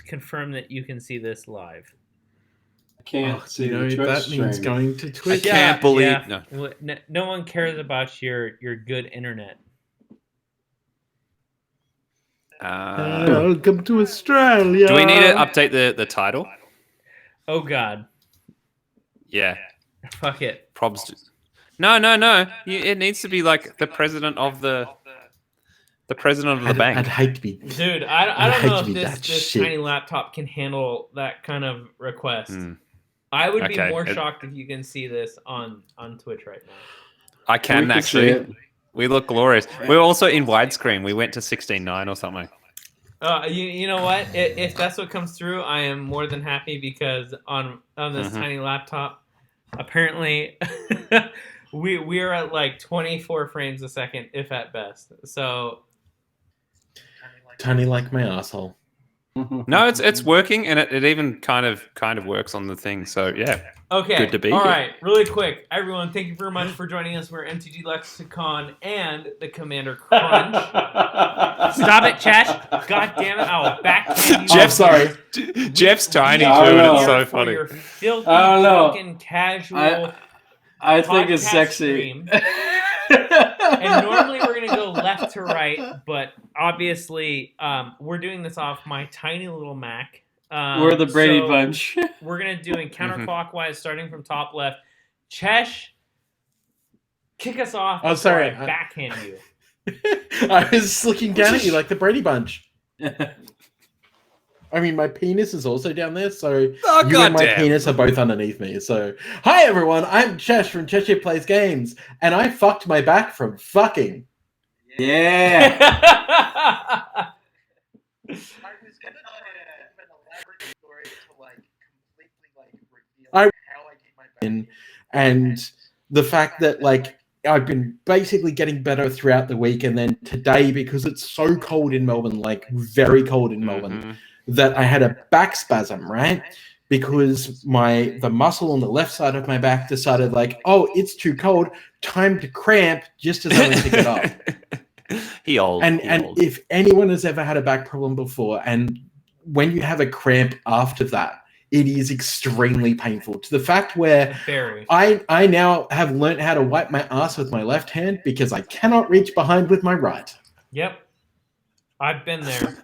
confirm that you can see this live. I can't see the Twitch that means stream. going to Twitch. I can't believe No one cares about your good internet. Welcome to Australia. Do we need to update the title? Oh God. Yeah. Fuck it. Probs. No. It needs to be like the president of the president of the bank. I'd hate to be. Dude, I don't know if this shit. tiny laptop can handle that kind of request. I would be more shocked if you can see this on Twitch right now. I can actually. We look glorious. We're also in widescreen. We went to 16:9 or something. You know what? If that's what comes through, I am more than happy because on this tiny laptop, apparently we are at like 24 frames a second, if at best. So tiny like my asshole. No, it's working, and it even kind of works on the thing. So yeah. Okay. Good to be All here. right. Really quick, everyone. Thank you very much for joining us. We're MTG Lexicon and the Commander Crunch. Stop it, Chash. God damn it! I'll backhand you. Jeff's sorry. Jeff's tiny too, and it's so funny. Your filthy, I don't know. drunken, casual. I think it's sexy. Stream. And normally we're gonna go left to right, but obviously we're doing this off my tiny little Mac. We're the Brady Bunch. We're gonna do it counterclockwise, starting from top left. Chesh, kick us off. Oh, sorry. I backhand you. I was looking down at you like the Brady Bunch. I mean, my penis is also down there, so you and my penis are both underneath me. So, hi everyone, I'm Chesh from Cheshire Plays Games, and I fucked my back from fucking. Yeah. And the fact that like I've been basically getting better throughout the week, and then today, because it's so cold in Melbourne, like very cold in Melbourne, that I had a back spasm, right? Because the muscle on the left side of my back decided like, oh, it's too cold, time to cramp just as I went to get up. And if anyone has ever had a back problem before, and when you have a cramp after that, it is extremely painful to the fact where I now have learned how to wipe my ass with my left hand because I cannot reach behind with my right. Yep. I've been there.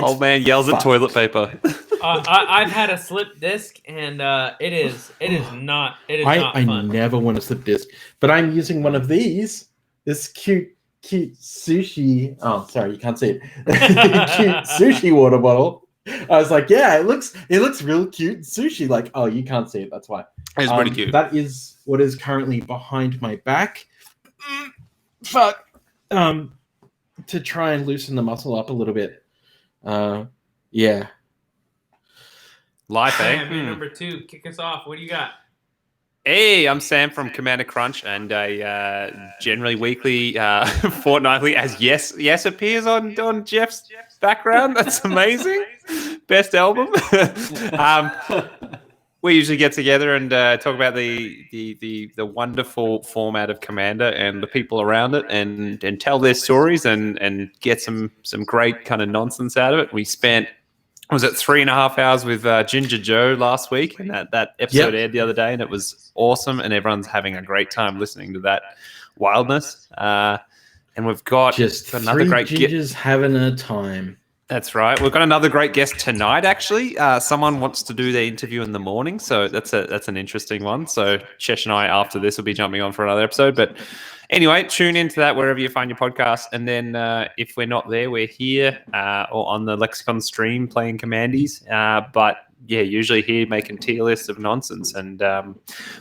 Old man yells at toilet paper. I've had a slip disc, and it is not fun. I never want to slip disc, but I'm using one of these. This cute sushi. Oh, sorry, you can't see it. Cute sushi water bottle. I was like, yeah, it looks real cute. Sushi, like, oh, you can't see it. That's why. It's pretty cute. That is what is currently behind my back. Fuck. To try and loosen the muscle up a little bit. Yeah. Life, eh? Number 2, kick us off. What do you got? Hey, I'm Sam from Commander Crunch, and generally weekly, fortnightly, as Yes appears on Jeff's background. That's amazing. Best album. We usually get together and talk about the wonderful format of Commander and the people around it, and tell their stories and get some great kind of nonsense out of it. We spent, was it 3.5 hours with Ginger Joe last week, and that episode aired the other day, and it was awesome, and everyone's having a great time listening to that wildness. And we've got just another great gingers having a time. That's right. We've got another great guest tonight. Actually, someone wants to do their interview in the morning, so that's an interesting one. So Chesh and I, after this, will be jumping on for another episode. But anyway, tune into that wherever you find your podcast. And then if we're not there, we're here or on the Lexicon stream playing Commandees. But yeah, usually here making tier lists of nonsense and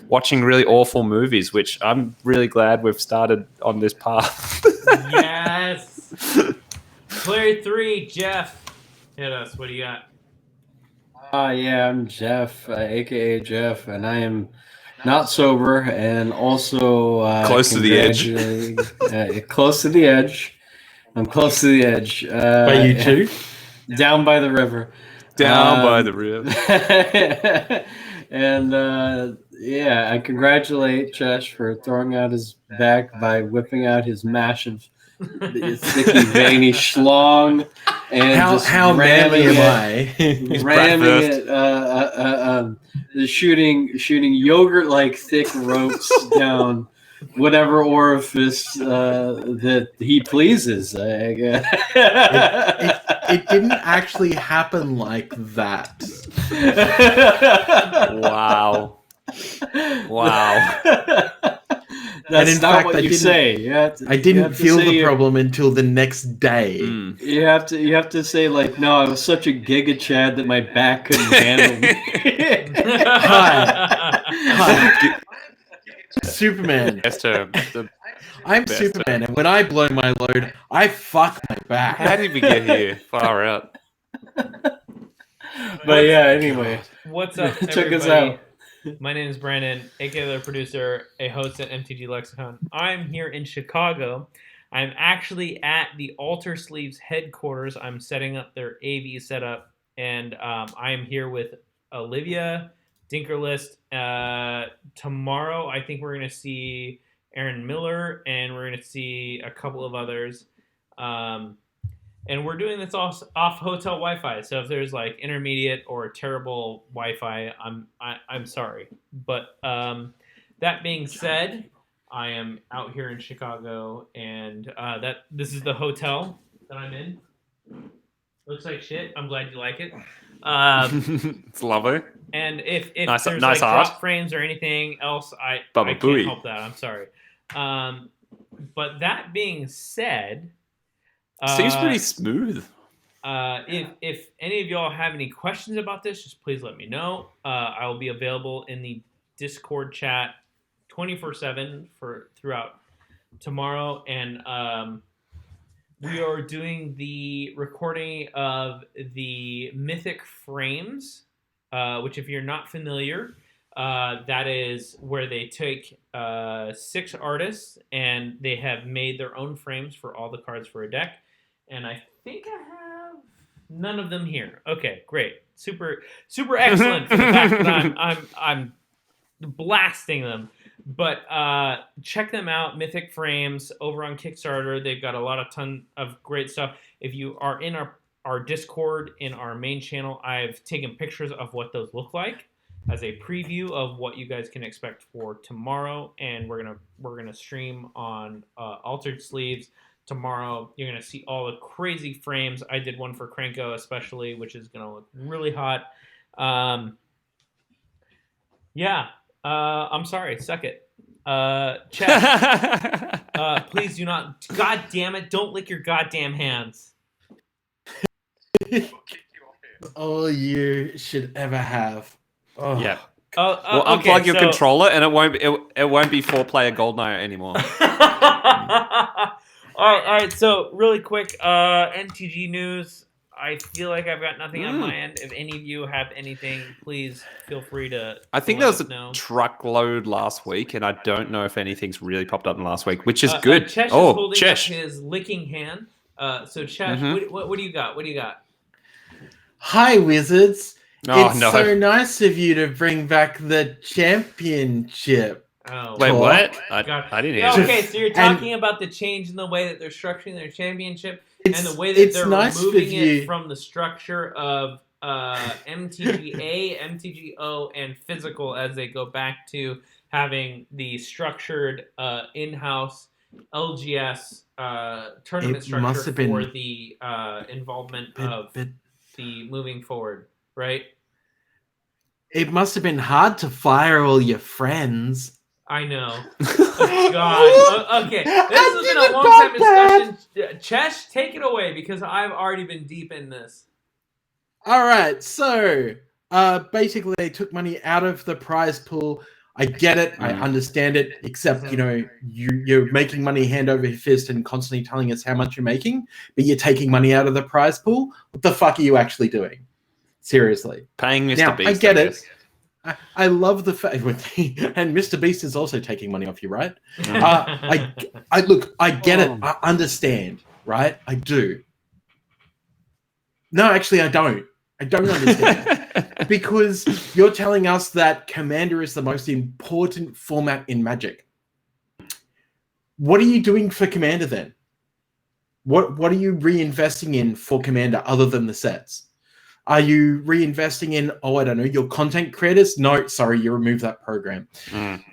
watching really awful movies, which I'm really glad we've started on this path. Yes. Player 3, Jeff. Hit us. What do you got? Yeah, I'm Jeff, a.k.a. Jeff, and I am not sober and also close to the edge. Close to the edge. I'm close to the edge. By you too? Down by the river. Down by the river. And yeah, I congratulate Chesh for throwing out his back by whipping out his mash of The thicky, veiny schlong, and just How manly ramming am it, I? ramming it, shooting yogurt-like thick ropes down whatever orifice that he pleases. I guess. It didn't actually happen like that. Wow. Wow. That's in not fact, what I you didn't- say. You have to, I you didn't have to feel say the you- problem until the next day. Mm. You have to say like, no, I was such a giga chad that my back couldn't handle me. Hi, Superman. Best term. The- I'm Best Superman, and when I blow my load, I fuck my back. How did we get here? Far out. But yeah, anyway, What's up, check us everybody? out. My name is Brandon, aka the producer, a host at MTG Lexicon. I'm here in Chicago. I'm actually at the Alter Sleeves headquarters. I'm setting up their AV setup, and I am here with Olivia, Dinkerlist. Tomorrow, I think we're going to see Aaron Miller, and we're going to see a couple of others. And we're doing this off hotel Wi-Fi. So if there's like intermediate or terrible Wi-Fi, I'm sorry. But that being said, I am out here in Chicago, and this is the hotel that I'm in. Looks like shit. I'm glad you like it. It's lovely. And if Nice- there's nice like art. drop frames or anything else, I Baba can't Booey. help that. I'm sorry. But that being said. Seems pretty smooth. If any of y'all have any questions about this, just please let me know. I will be available in the Discord chat 24/7 throughout tomorrow, and we are doing the recording of the Mythic Frames, which, if you're not familiar, that is where they take 6 artists and they have made their own frames for all the cards for a deck. And I think I have none of them here. Okay, great, super excellent for the fact that I'm blasting them. But check them out, Mythic Frames, over on Kickstarter. They've got a ton of great stuff. If you are in our Discord in our main channel, I've taken pictures of what those look like as a preview of what you guys can expect for tomorrow. And we're gonna stream on Altered Sleeves. Tomorrow, you're going to see all the crazy frames. I did one for Krenko especially, which is going to look really hot. I'm sorry. Suck it. Chat, please do not. God damn it. Don't lick your goddamn hands. All you should ever have. Oh. Yeah. Well, unplug your controller, and it won't be 4-player Goldeneye anymore. All right. So really quick, NTG news. I feel like I've got nothing on my end. If any of you have anything, please feel free to. I think there was a truckload last week, and I don't know if anything's really popped up in the last week, which is good. Chesh is holding Chesh. up his licking hand. So Chesh, what do you got? What do you got? Hi, Wizards. Oh, it's no. so nice of you to bring back the championship. Oh, Wait, what? I didn't hear. Okay, so you're talking about the change in the way that they're structuring their championship and the way that they're removing it from the structure of MTGA, MTGO, and physical as they go back to having the structured in-house LGS tournament structure for the involvement of the moving forward, right? It must have been hard to fire all your friends. I know. Oh, God. Okay. This has been a long time discussion. Chesh, take it away because I've already been deep in this. All right. So basically, they took money out of the prize pool. I get it. I understand it. Except, you're making money hand over fist and constantly telling us how much you're making, but you're taking money out of the prize pool. What the fuck are you actually doing? Seriously. Paying Mr. Now, Beast. I get it. I love the fact, and Mr. Beast is also taking money off you, right? I get it. I understand, right? I do. No, actually, I don't. I don't understand because you're telling us that Commander is the most important format in Magic. What are you doing for Commander then? What are you reinvesting in for Commander other than the sets? Are you reinvesting in, I don't know, your content creators? No, sorry, you removed that program.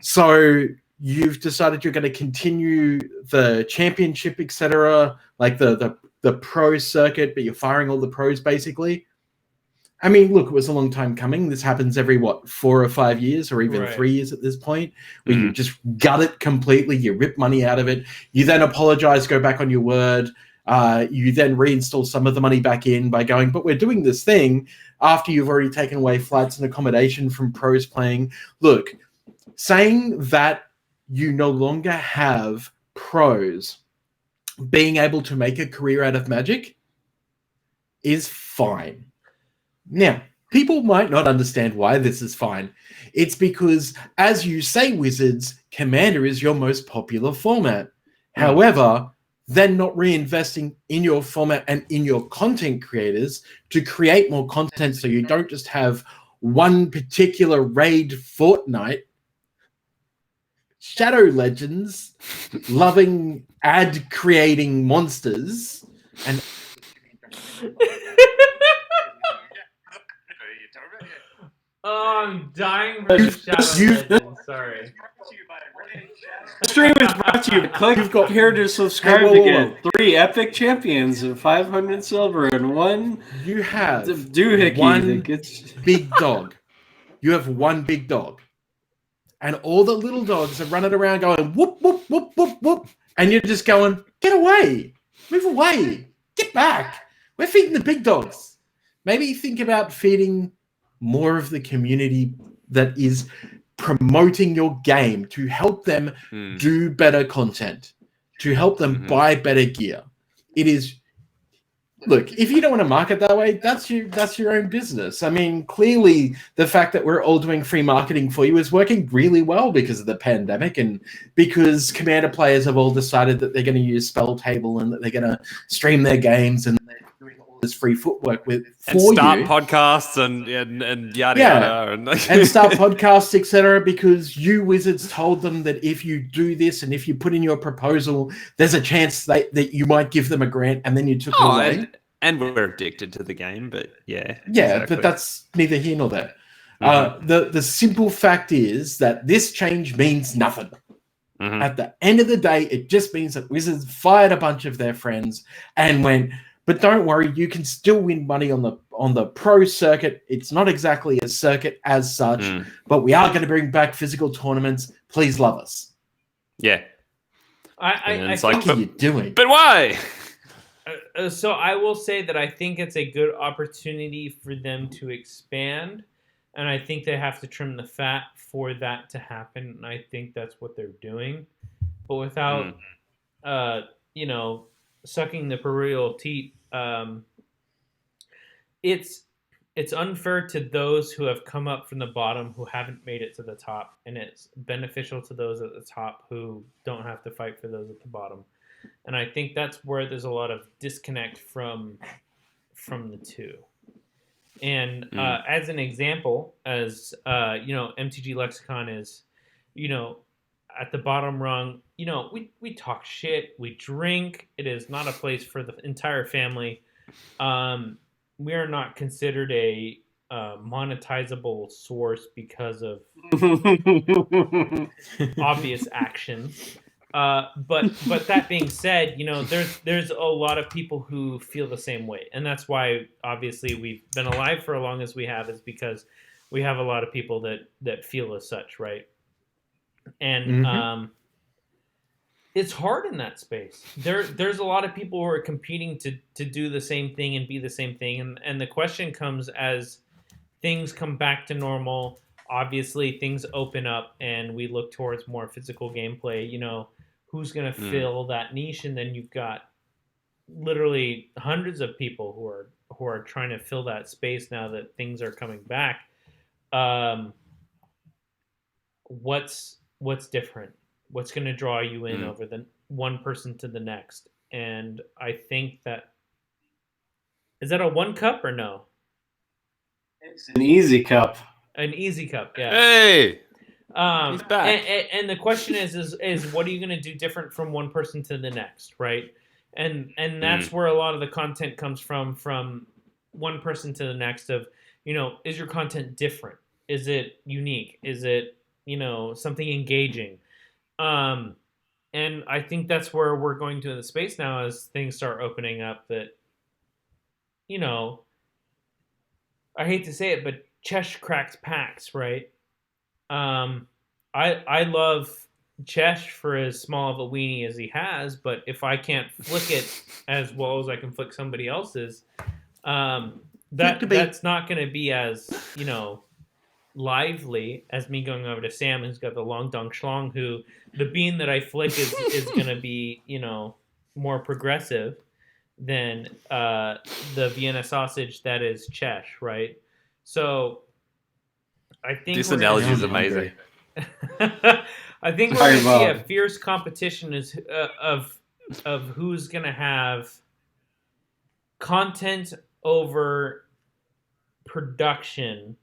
So you've decided you're going to continue the championship, etc., like the pro circuit, but you're firing all the pros basically. I mean, look, it was a long time coming. This happens every, 4 or 5 years, or even 3 years at this point, where you just gut it completely, you rip money out of it, you then apologize, go back on your word, you then reinstall some of the money back in by going, but we're doing this thing after you've already taken away flights and accommodation from pros playing. Look, saying that you no longer have pros being able to make a career out of Magic is fine. Now, people might not understand why this is fine. It's because, as you say, Wizards, Commander is your most popular format. However, then not reinvesting in your format and in your content creators to create more content so you don't just have one particular raid fortnight. Shadow Legends, loving ad-creating monsters, and oh, I'm dying for the Shadow Legends. Sorry. The stream is brought to you. Click here to subscribe to get 3 epic champions and 500 silver and 1. You have doohickey one big dog. You have one big dog. And all the little dogs are running around going, whoop, whoop, whoop, whoop, whoop. And you're just going, get away. Move away. Get back. We're feeding the big dogs. Maybe think about feeding more of the community that is promoting your game to help them do better content, to help them buy better gear. It is, look, if you don't want to market that way, that's your own business. I mean, clearly the fact that we're all doing free marketing for you is working really well because of the pandemic and because Commander players have all decided that they're going to use Spell Table and that they're going to stream their games and they're doing all this free footwork for start you. Podcasts and yada yada and start podcasts, etc. Because you Wizards told them that if you do this and if you put in your proposal, there's a chance that you might give them a grant, and then you took it away. And we're addicted to the game, but yeah, exactly. But that's neither here nor there. The simple fact is that this change means nothing. At the end of the day, it just means that Wizards fired a bunch of their friends and went, but don't worry, you can still win money on the pro circuit. It's not exactly a circuit as such, but we are going to bring back physical tournaments. Please love us. Yeah. I think, what are you doing? But why? So I will say that I think it's a good opportunity for them to expand, and I think they have to trim the fat for that to happen. And I think that's what they're doing, but without, sucking the proverbial teat. It's unfair to those who have come up from the bottom who haven't made it to the top, and it's beneficial to those at the top who don't have to fight for those at the bottom. And I think that's where there's a lot of disconnect from the two. And as an example, as MTG Lexicon is, at the bottom rung, we talk shit, we drink. It is not a place for the entire family. We are not considered a monetizable source because of obvious actions. But that being said, there's a lot of people who feel the same way, and that's why obviously we've been alive for as long as we have, is because we have a lot of people that feel as such, right? And it's hard in that space. There's a lot of people who are competing to do the same thing and be the same thing, and the question comes as things come back to normal. Obviously, things open up, and we look towards more physical gameplay. Who's going to fill that niche? And then you've got literally hundreds of people who are trying to fill that space now that things are coming back. What's different? What's going to draw you in over the one person to the next? And I think that, is that a 1 cup or no? It's an easy cup. An easy cup, yeah. Hey, he's back. And the question is what are you going to do different from one person to the next, right? and that's where a lot of the content comes from one person to the next. Of is your content different? Is it unique? Is it something engaging? And I think that's where we're going to in the space now as things start opening up. That I hate to say it, but Chesh cracks packs, right? I love Chesh for as small of a weenie as he has, but if I can't flick it as well as I can flick somebody else's, that's not going to be as lively as me going over to Sam, who's got the long dong schlong, who the bean that I flick is going to be more progressive than the Vienna sausage that is Chesh, right? So I think this analogy is amazing. I think we're going to see a fierce competition of who's going to have content over production.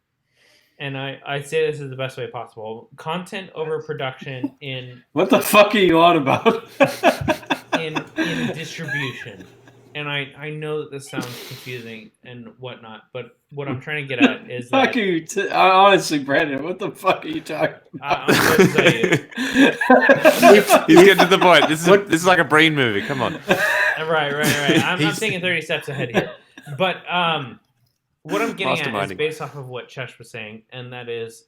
And I say this is the best way possible. Content over production in... What the fuck are you on about? in distribution. And I know that this sounds confusing and whatnot, but what I'm trying to get at is that... honestly, Brandon, what the fuck are you talking about? I'm going to tell you. He's getting to the point. This is like a brain movie. Come on. Right. I'm thinking 30 steps ahead here. But what I'm getting at is based off of what Chesh was saying, and that is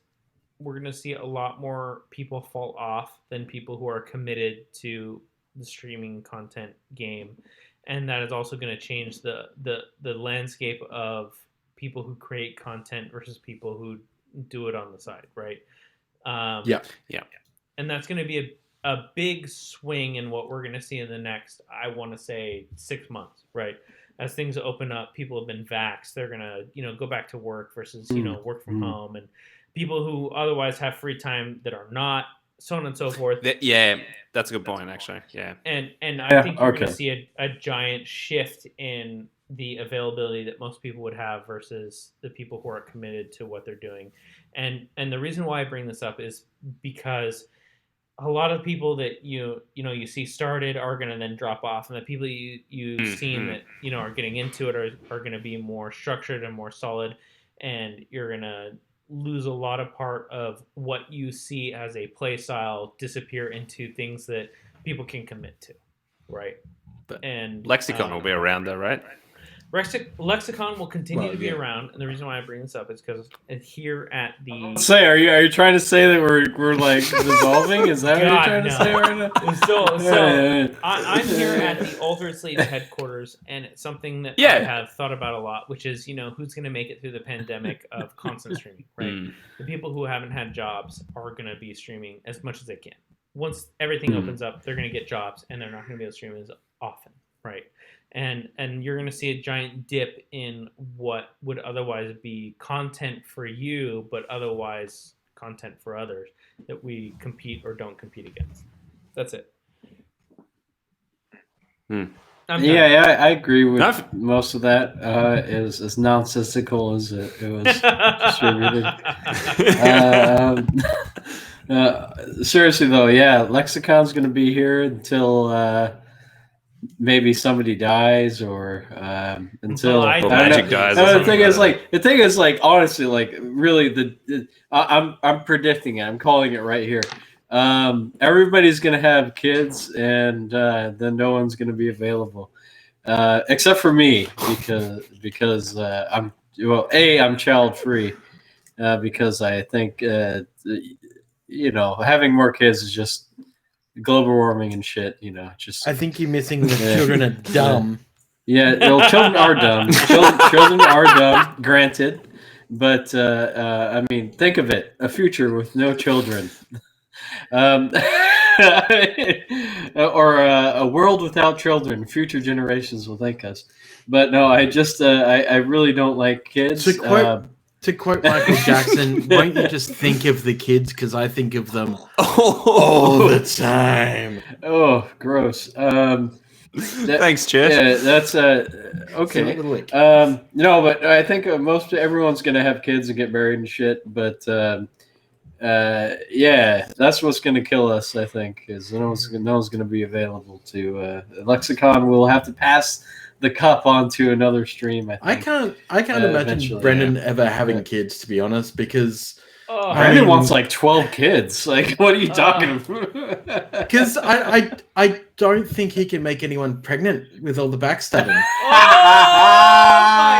we're going to see a lot more people fall off than people who are committed to the streaming content game. And that is also going to change the landscape of people who create content versus people who do it on the side, right? Yeah. And that's going to be a big swing in what we're going to see in the next, I want to say, 6 months, right? As things open up, people have been vaxxed. They're going to, go back to work versus, work from home. And people who otherwise have free time that are not, so on and so forth. Yeah, that's a good point, actually. Yeah. And I think you're going to see a giant shift in the availability that most people would have versus the people who are committed to what they're doing. And the reason why I bring this up is because a lot of people that you see started are going to then drop off, and the people you've seen that are getting into it are going to be more structured and more solid, and you're going to lose a lot of part of what you see as a play style disappear into things that people can commit to, right? And Lexicon will be around though, right? Lexicon will continue to be around, and the reason why I bring this up is because here at the... Are you trying to say that we're like dissolving? Is that what you're trying to say right now? So I'm here at the Altered Sleeves headquarters, and it's something that I have thought about a lot, which is, who's going to make it through the pandemic of constant streaming, right? The people who haven't had jobs are going to be streaming as much as they can. Once everything opens up, they're going to get jobs, and they're not going to be able to stream as often, right? And you're going to see a giant dip in what would otherwise be content for you, but otherwise content for others that we compete or don't compete against. That's it. I agree with most of that. As nonsensical as it was distributed. Seriously though, Lexicon's going to be here until maybe somebody dies or until Magic dies. The thing is, honestly, really, I'm predicting it. I'm calling it right here. Everybody's gonna have kids, and then no one's gonna be available, except for me, because I'm child free, because I think having more kids is just global warming and shit, just... I think you're missing the children are dumb. Yeah, well, children are dumb. Children are dumb, granted. But, I mean, think of it. A future with no children. Or a world without children. Future generations will thank us. But no, I just... I really don't like kids. To quote Michael Jackson, won't you just think of the kids? Because I think of them all the time. Oh, gross. Thanks, Chess. Yeah, that's okay. No, but I think everyone's going to have kids and get married and shit. But yeah, that's what's going to kill us. I think is no one's going to be available to Lexicon. Will have to pass the cup onto another stream. I can't imagine eventually, Brendan ever having kids, to be honest, because Oh, Brandon wants like 12 kids. Like, what are you talking about? because I don't think he can make anyone pregnant with all the backstabbing. oh my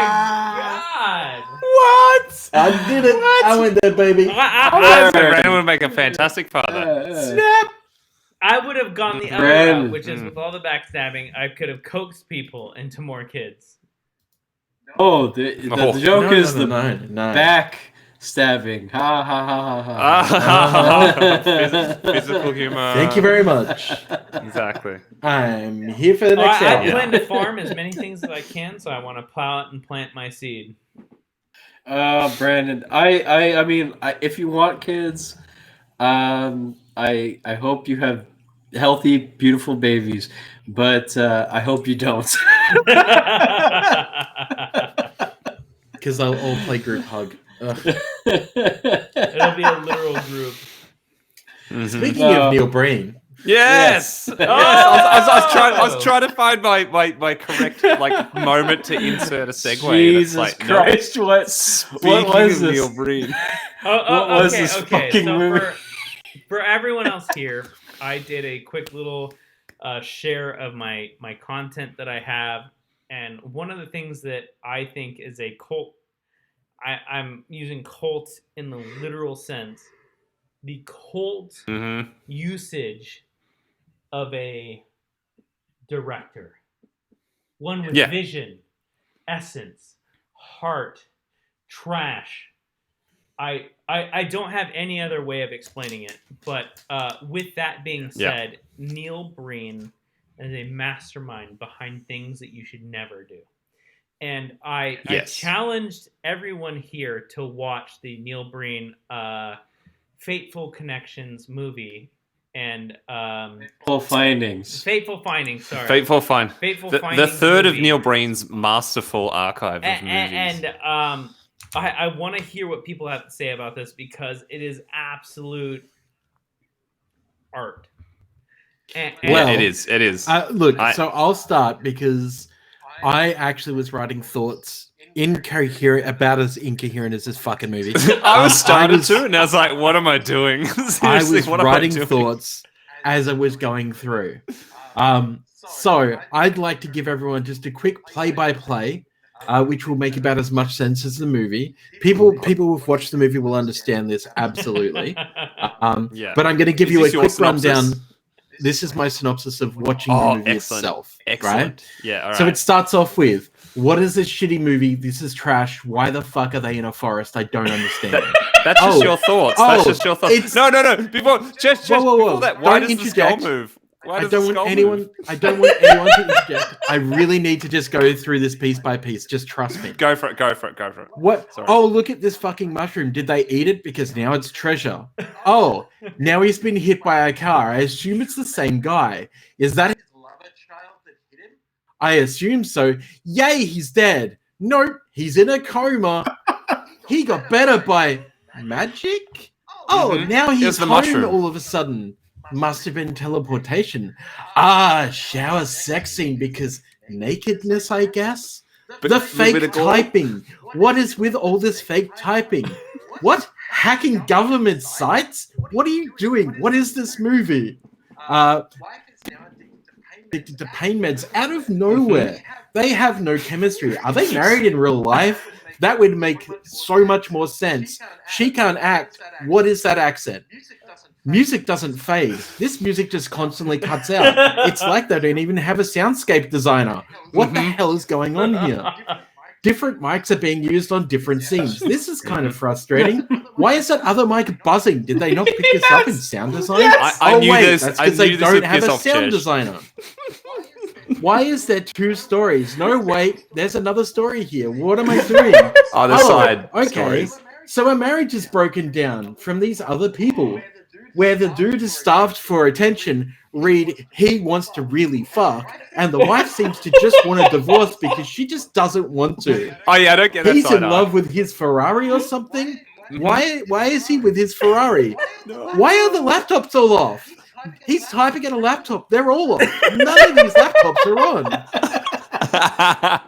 god! What? I did it. I went there, baby. I said Brandon would make a fantastic father. Snap. I would have gone the other Brandon. route, which is with all the backstabbing, I could have coaxed people into more kids. Oh, the joke is the no. back stabbing. Ha ha ha ha ha. Physical humor. Thank you very much. Exactly. I'm here for the next I hour. plan to farm as many things as I can, so I want to plow it and plant my seed. Brandon, I mean, if you want kids, I hope you have healthy, beautiful babies, but I hope you don't. Because they'll all play group hug. Ugh. It'll be a literal group. Speaking of Neil Breen, Yes. Yes. I was trying to find my correct moment to insert a segue. Jesus Christ! No. What was this? Neil Breen? What was this fucking movie? For everyone else here, I did a quick little share of my content that I have, and one of the things that I think is a cult. I'm using cult in the literal sense. The cult usage of a director. One with vision, essence, heart, trash. I don't have any other way of explaining it, but with that being said, Neil Breen is a mastermind behind things that you should never do. And I challenged everyone here to watch the Neil Breen Fateful Connections movie and Fateful Findings. Fateful Findings. Sorry, Fateful Findings. The third movie. of Neil Breen's masterful archive of movies. And I want to hear what people have to say about this because it is absolute art. Well, it is. It is. Look, so I'll start because I actually was writing thoughts about as incoherent as this fucking movie. I was started to, and I was like, "What am I doing?" Seriously, I was what writing am I doing? thoughts as I was going through. So I'd like to give everyone just a quick play-by-play, which will make about as much sense as the movie. People who've watched the movie will understand this absolutely. But I'm going to give you a quick rundown. This is my synopsis of watching the movie itself. Excellent. Right? Yeah. All right. So it starts off with, what is this shitty movie? This is trash. Why the fuck are they in a forest? I don't understand. That's just your thoughts. That's just your thoughts. No. Before that, why does the skull move? I don't want anyone to interject. I really need to just go through this piece by piece. Just trust me. Go for it. What? Sorry. Oh, look at this fucking mushroom. Did they eat it? Because now it's treasure. Oh, now he's been hit by a car. I assume it's the same guy. Is that his lover child that hit him? I assume so. Yay, he's dead. Nope, he's in a coma. He got better by magic? Oh, now he's home mushroom. All of a sudden. Must have been teleportation. Shower sex scene because nakedness, I guess. But the fake typing. What is with all this fake typing? What? Hacking government sites? What are you doing? What is this movie? Addicted to pain meds out of nowhere. They have no chemistry. Are they married in real life? That would make so much more sense. She can't act. What is that accent? Music doesn't fade. This music just constantly cuts out. It's like they don't even have a soundscape designer. What the hell is going on here? Different mics are being used on different scenes. This is kind of frustrating. Why is that other mic buzzing? Did they not pick this up in sound design? That's because they don't have a sound designer. Why is there two stories? No, wait, there's another story here. What am I doing? Side okay. stories. So a marriage is broken down from these other people. Where the dude is starved for attention, read, he wants to really fuck, and the wife seems to just want a divorce because she just doesn't want to. Oh yeah, I don't get that. He's in love with his Ferrari or something. Why is he with his Ferrari? Why are the laptops all off? He's typing at a laptop. They're all off. None of these laptops are on.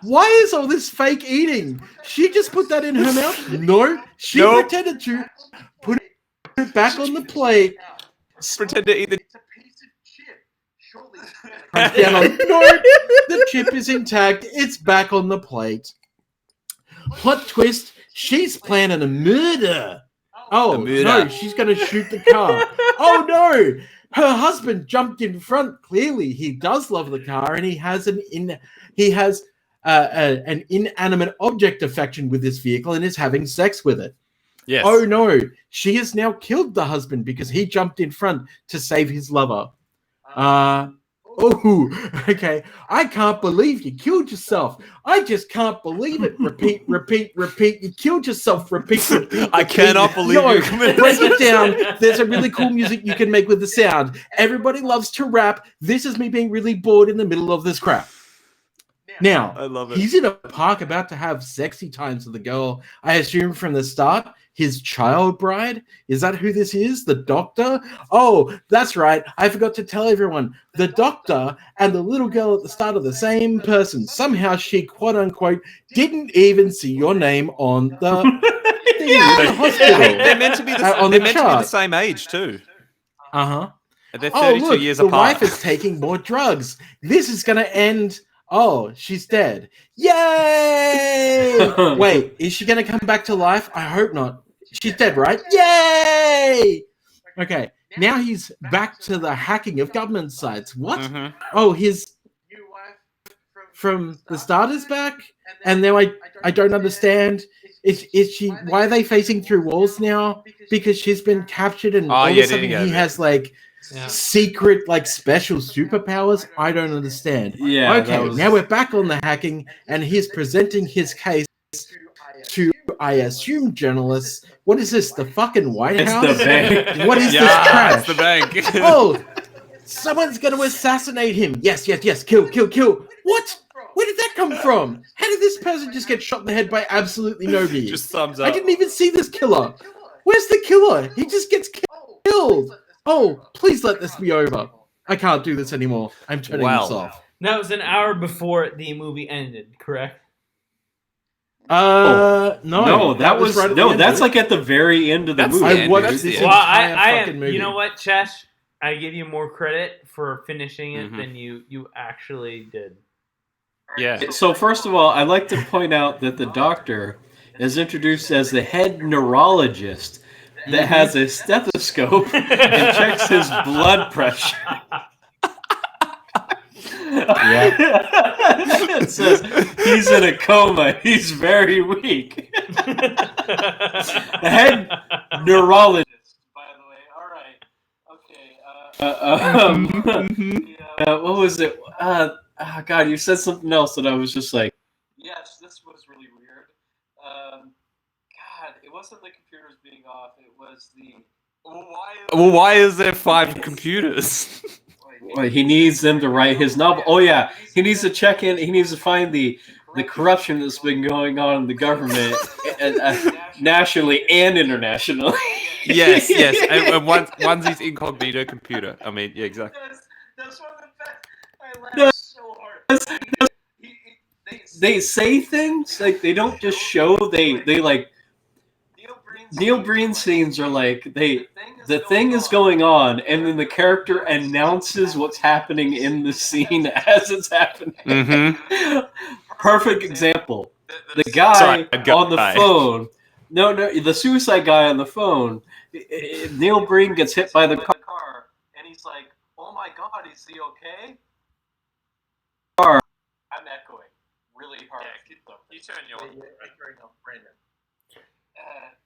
Why is all this fake eating? She just put that in her mouth? No, she Nope. pretended to put it back on the plate. Pretend to eat the. Comes down on, no, the chip is intact. It's back on the plate. Plot twist, she's planning a murder. Oh, A murder. no, she's going to shoot the car. Oh, no, her husband jumped in front. Clearly, he does love the car, and he has an inanimate object affection with this vehicle and is having sex with it. Yes. Oh, no, she has now killed the husband because he jumped in front to save his lover. Oh, okay. I can't believe you killed yourself. I just can't believe it. Repeat, repeat, repeat. You killed yourself. Repeat, repeat. I cannot believe No, you committed break it suicide. down. There's a really cool music you can make with the sound. Everybody loves to rap. This is me being really bored in the middle of this crap. Now, I love it. he's in a park about to have sexy times with the girl. I assume from the start, his child bride. Is that who this is? The doctor? Oh, that's right. I forgot to tell everyone. The doctor and the little girl at the start are the same person. Somehow she, quote unquote, didn't even see your name on the thing in the hospital. They're meant to be On they're the meant to be the chart. same age too. Uh-huh. They're Oh, 32 look, years the apart. wife is taking more drugs. This is going to end. Oh, she's dead. Yay! Wait, is she going to come back to life? I hope not. She's dead, right? Yay! Okay, now he's back to the hacking of government sites. What? Mhm. Oh, his from the start is back? And now I don't understand. Is she? Why are they facing through walls now? Because she's been captured and all of yeah, a sudden there you he go. has like Yeah. secret like special superpowers. I don't understand. Yeah. Okay, that was- now we're back on the hacking, and he's presenting his case to, I assume, journalists. What is this? The fucking White It's House? the bank. What is Yeah, this trash? it's the bank. Oh, someone's going to assassinate him. Yes, yes, yes. Kill, kill, kill. What? Where did that come from? How did this person just get shot in the head by absolutely nobody? Just thumbs I up. didn't even see this killer. Where's the killer? He just gets killed. Oh, please let this be over. I can't do this anymore. I'm turning Wow. this off. That was an hour before the movie ended, correct? No, No, that was right at the no. end, That's dude. like at the very end of the That's movie. the I end, watched dude. this Yeah. Well, entire I fucking am. movie. You know what, Chesh? I give you more credit for finishing it Mhm. than you actually did. Yeah. So first of all, I'd like to point out that the doctor is introduced as the head neurologist that has a stethoscope and checks his blood pressure. It says he's in a coma. He's very weak. The head neurologist, by the way. All right. Okay. What was it? God, you said something else that I was just like, yes, this was really weird. God, it wasn't the computers being off. It was the. Well, why is there 5 computers? Well, he needs them to write his novel. Oh yeah, he needs to check in. He needs to find the corruption that's been going on in the government, nationally and internationally. Yes, yes. And one's his incognito computer. I mean, yeah, exactly. That's one of the best. I laughed so hard. They say things like they don't just show. They like Neil Breen scenes are like the thing is going on, and then the character announces what's happening in the scene as it's happening. Mm-hmm. Perfect example. The guy on the phone. No, the suicide guy on the phone. Neil Breen gets hit by the car, and he's like, "Oh my God, is he okay?" I'm echoing really hard. You turn your.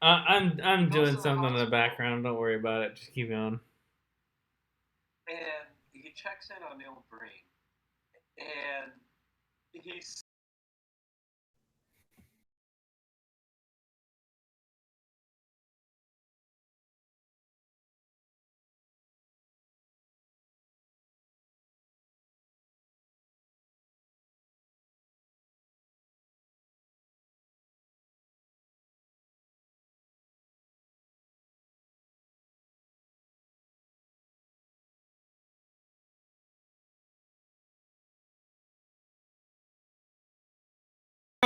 I'm doing something in the background. Don't worry about it. Just keep going. And he checks in on Neil Breen, and he's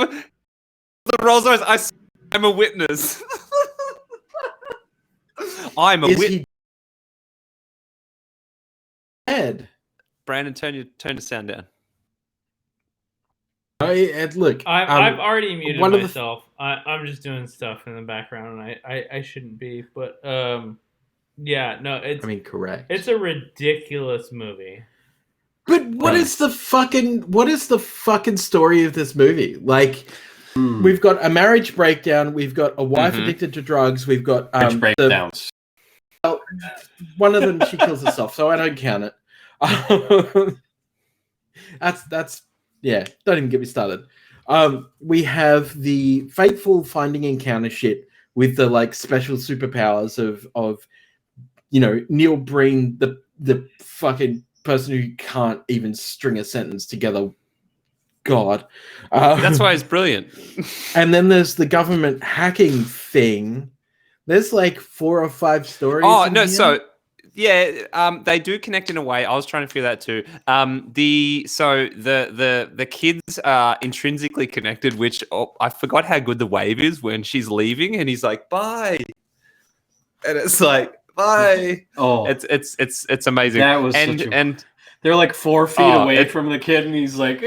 The Rolls Royce. I'm a witness. I'm a Is witness. he dead? Brandon, turn your sound down. Look, I've already muted one of the- myself. I'm just doing stuff in the background, and I shouldn't be. But yeah, no, it's correct. it's a ridiculous movie. But what is the fucking story of this movie? Like, we've got a marriage breakdown, we've got a wife addicted to drugs, we've got breakdowns. One of them she kills herself, so I don't count it. That's yeah. Don't even get me started. We have the fateful finding encounter shit with the like special superpowers of Neil Breen, the fucking person who can't even string a sentence together. God, That's why it's brilliant. And then there's the government hacking thing. There's like 4 or 5 stories. Oh in no, here. so yeah, they do connect in a way. I was trying to figure that too. The kids are intrinsically connected, which I forgot how good the wave is when she's leaving and he's like, bye. And it's like, bye. Oh, it's amazing. That was and they're like 4 feet away from the kid, and he's like,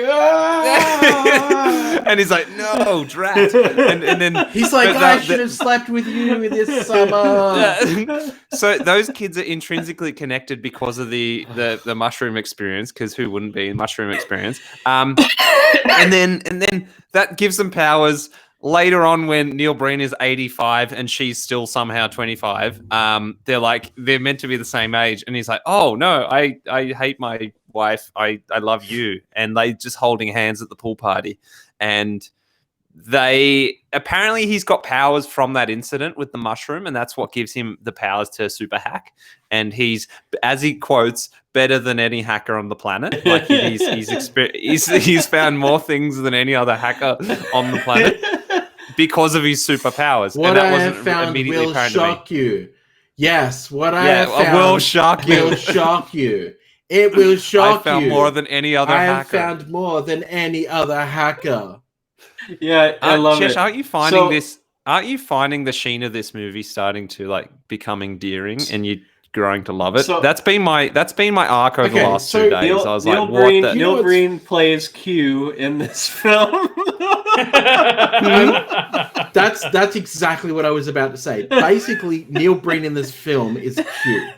and he's like, no, drat. And then he's like, I should have slept with you this summer. So those kids are intrinsically connected because of the mushroom experience, because who wouldn't be in mushroom experience? And then that gives them powers. Later on, when Neil Breen is 85 and she's still somehow 25, they're meant to be the same age, and he's like, "Oh no, I hate my wife. I love you," and they just holding hands at the pool party, and apparently he's got powers from that incident with the mushroom, and that's what gives him the powers to super hack. And he's, as he quotes, better than any hacker on the planet. Like he's found more things than any other hacker on the planet because of his superpowers. What and that I wasn't have found immediately will apparent shock to me. you. Yes, what I have found will shock you. will shock you. It will shock I found you. more than any other I hacker. have found more than any other hacker. Yeah, I love Chesh, it. Aren't you finding this? Aren't you finding the sheen of this movie starting to like become endearing, and you growing to love it? So- that's been my arc over the last 2 days. I was like, what the? Neil Breen plays Q in this film. That's exactly what I was about to say. Basically, Neil Breen in this film is cute.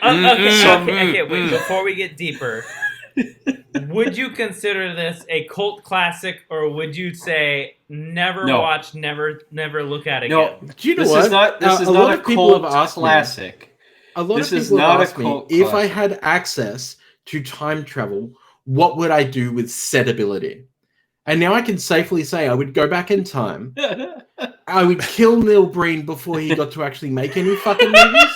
Okay, wait. Before we get deeper, would you consider this a cult classic, or would you say never watch, never look at again? No, Do you know this what? is not a cult classic. A lot This of is people not have a asked me, cult if I classic. had access to time travel, what would I do with said ability? And now I can safely say I would go back in time. I would kill Neil Breen before he got to actually make any fucking movies.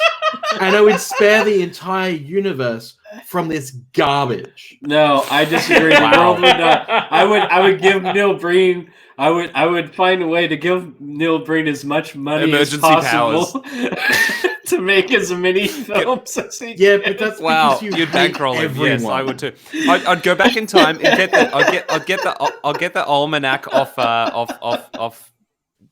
And I would spare the entire universe from this garbage. No, I disagree. The world would not. I would give Neil Breen. I would find a way to give Neil Breen as much money Emergency as possible to make as many films as he Yeah, can. but that's Wow, because you you'd hate bankroll him. everyone. Yes, I would too. I'd go back in time and I'll get the almanac off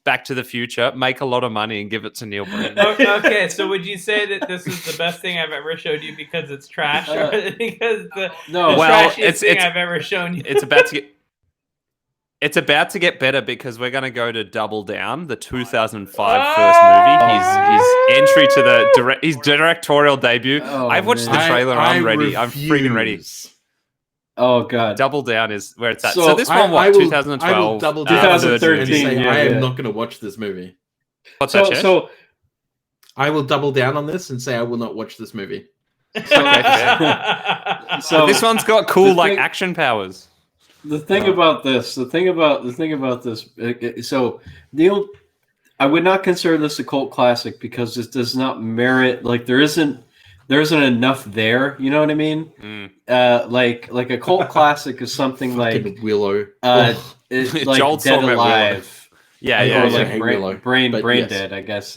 Back to the Future, make a lot of money, and give it to Neil Breen. Okay, so would you say that this is the best thing I've ever showed you because it's trash, or because the trashiest thing I've ever shown you? It's about to get better because we're going to go to Double Down, the 2005 first movie. His entry to his directorial debut. Oh, I've watched the trailer. I'm ready. I'm freaking ready. Oh god, Double Down is where it's at. So So this one, I will 2012? I will double down 2013, and say yeah, I am yeah. not going to watch this movie. What's that, Chesh? so I will double down on this and say I will not watch this movie. Okay, fair. so This one's got cool the like thing- action powers. the thing about this, so Neil, I would not consider this a cult classic because this does not merit, like there isn't enough there. You know what I mean? Like a cult classic is something like Fucking Willow. like Joel's Dead talking about Alive. Yeah, I yeah, also yeah. hate Willow, brain but yes. dead, I guess.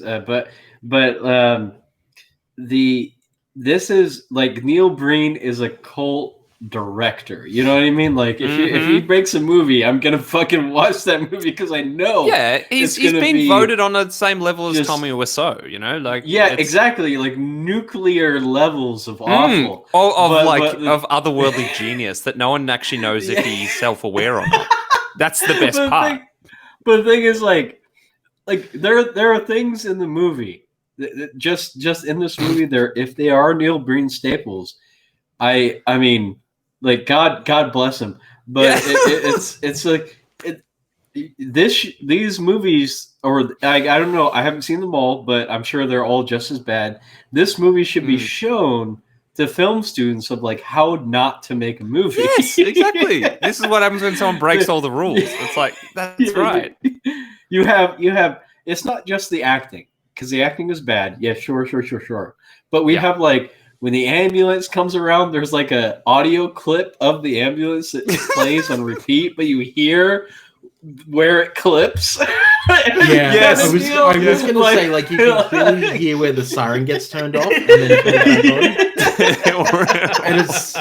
This is like Neil Breen is a cult director. You know what I mean? Like if he makes a movie, I'm gonna fucking watch that movie because I know. Yeah, he's been voted on the same level as Tommy Wiseau. You know, like exactly, like nuclear levels of awful, of otherworldly genius that no one actually knows if he's self-aware or not. That's the best part. But the thing is, like there are things in the movie that just in this movie, if they are Neil Breen staples, I mean, like God bless him, but it's like these movies, or I don't know, I haven't seen them all, but I'm sure they're all just as bad. This movie should be shown to film students of like how not to make a movie. Yes, exactly. This is what happens when someone breaks all the rules. It's like, that's right. You have it's not just the acting, because the acting is bad. Yeah, sure. But we have like when the ambulance comes around, there's like a audio clip of the ambulance that plays on repeat, but you hear where it clips. Yes, I was going to say, like, you can clearly hear where the siren gets turned off and then turned back on. And it's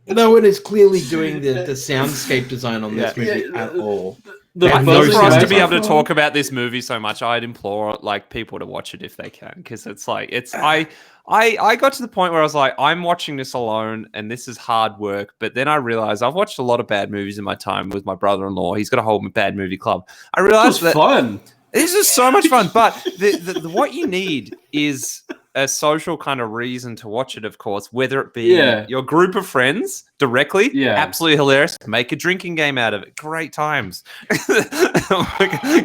no one is clearly doing the soundscape design on this movie at all. For us to be able to talk about this movie so much, I'd implore like people to watch it if they can, because it's like I got to the point where I was like, I'm watching this alone and this is hard work. But then I realized I've watched a lot of bad movies in my time with my brother-in-law. He's got a whole bad movie club. I realized that fun. This is so much fun. But the what you need is a social kind of reason to watch it, of course, whether it be your group of friends directly, absolutely hilarious. Make a drinking game out of it. Great times.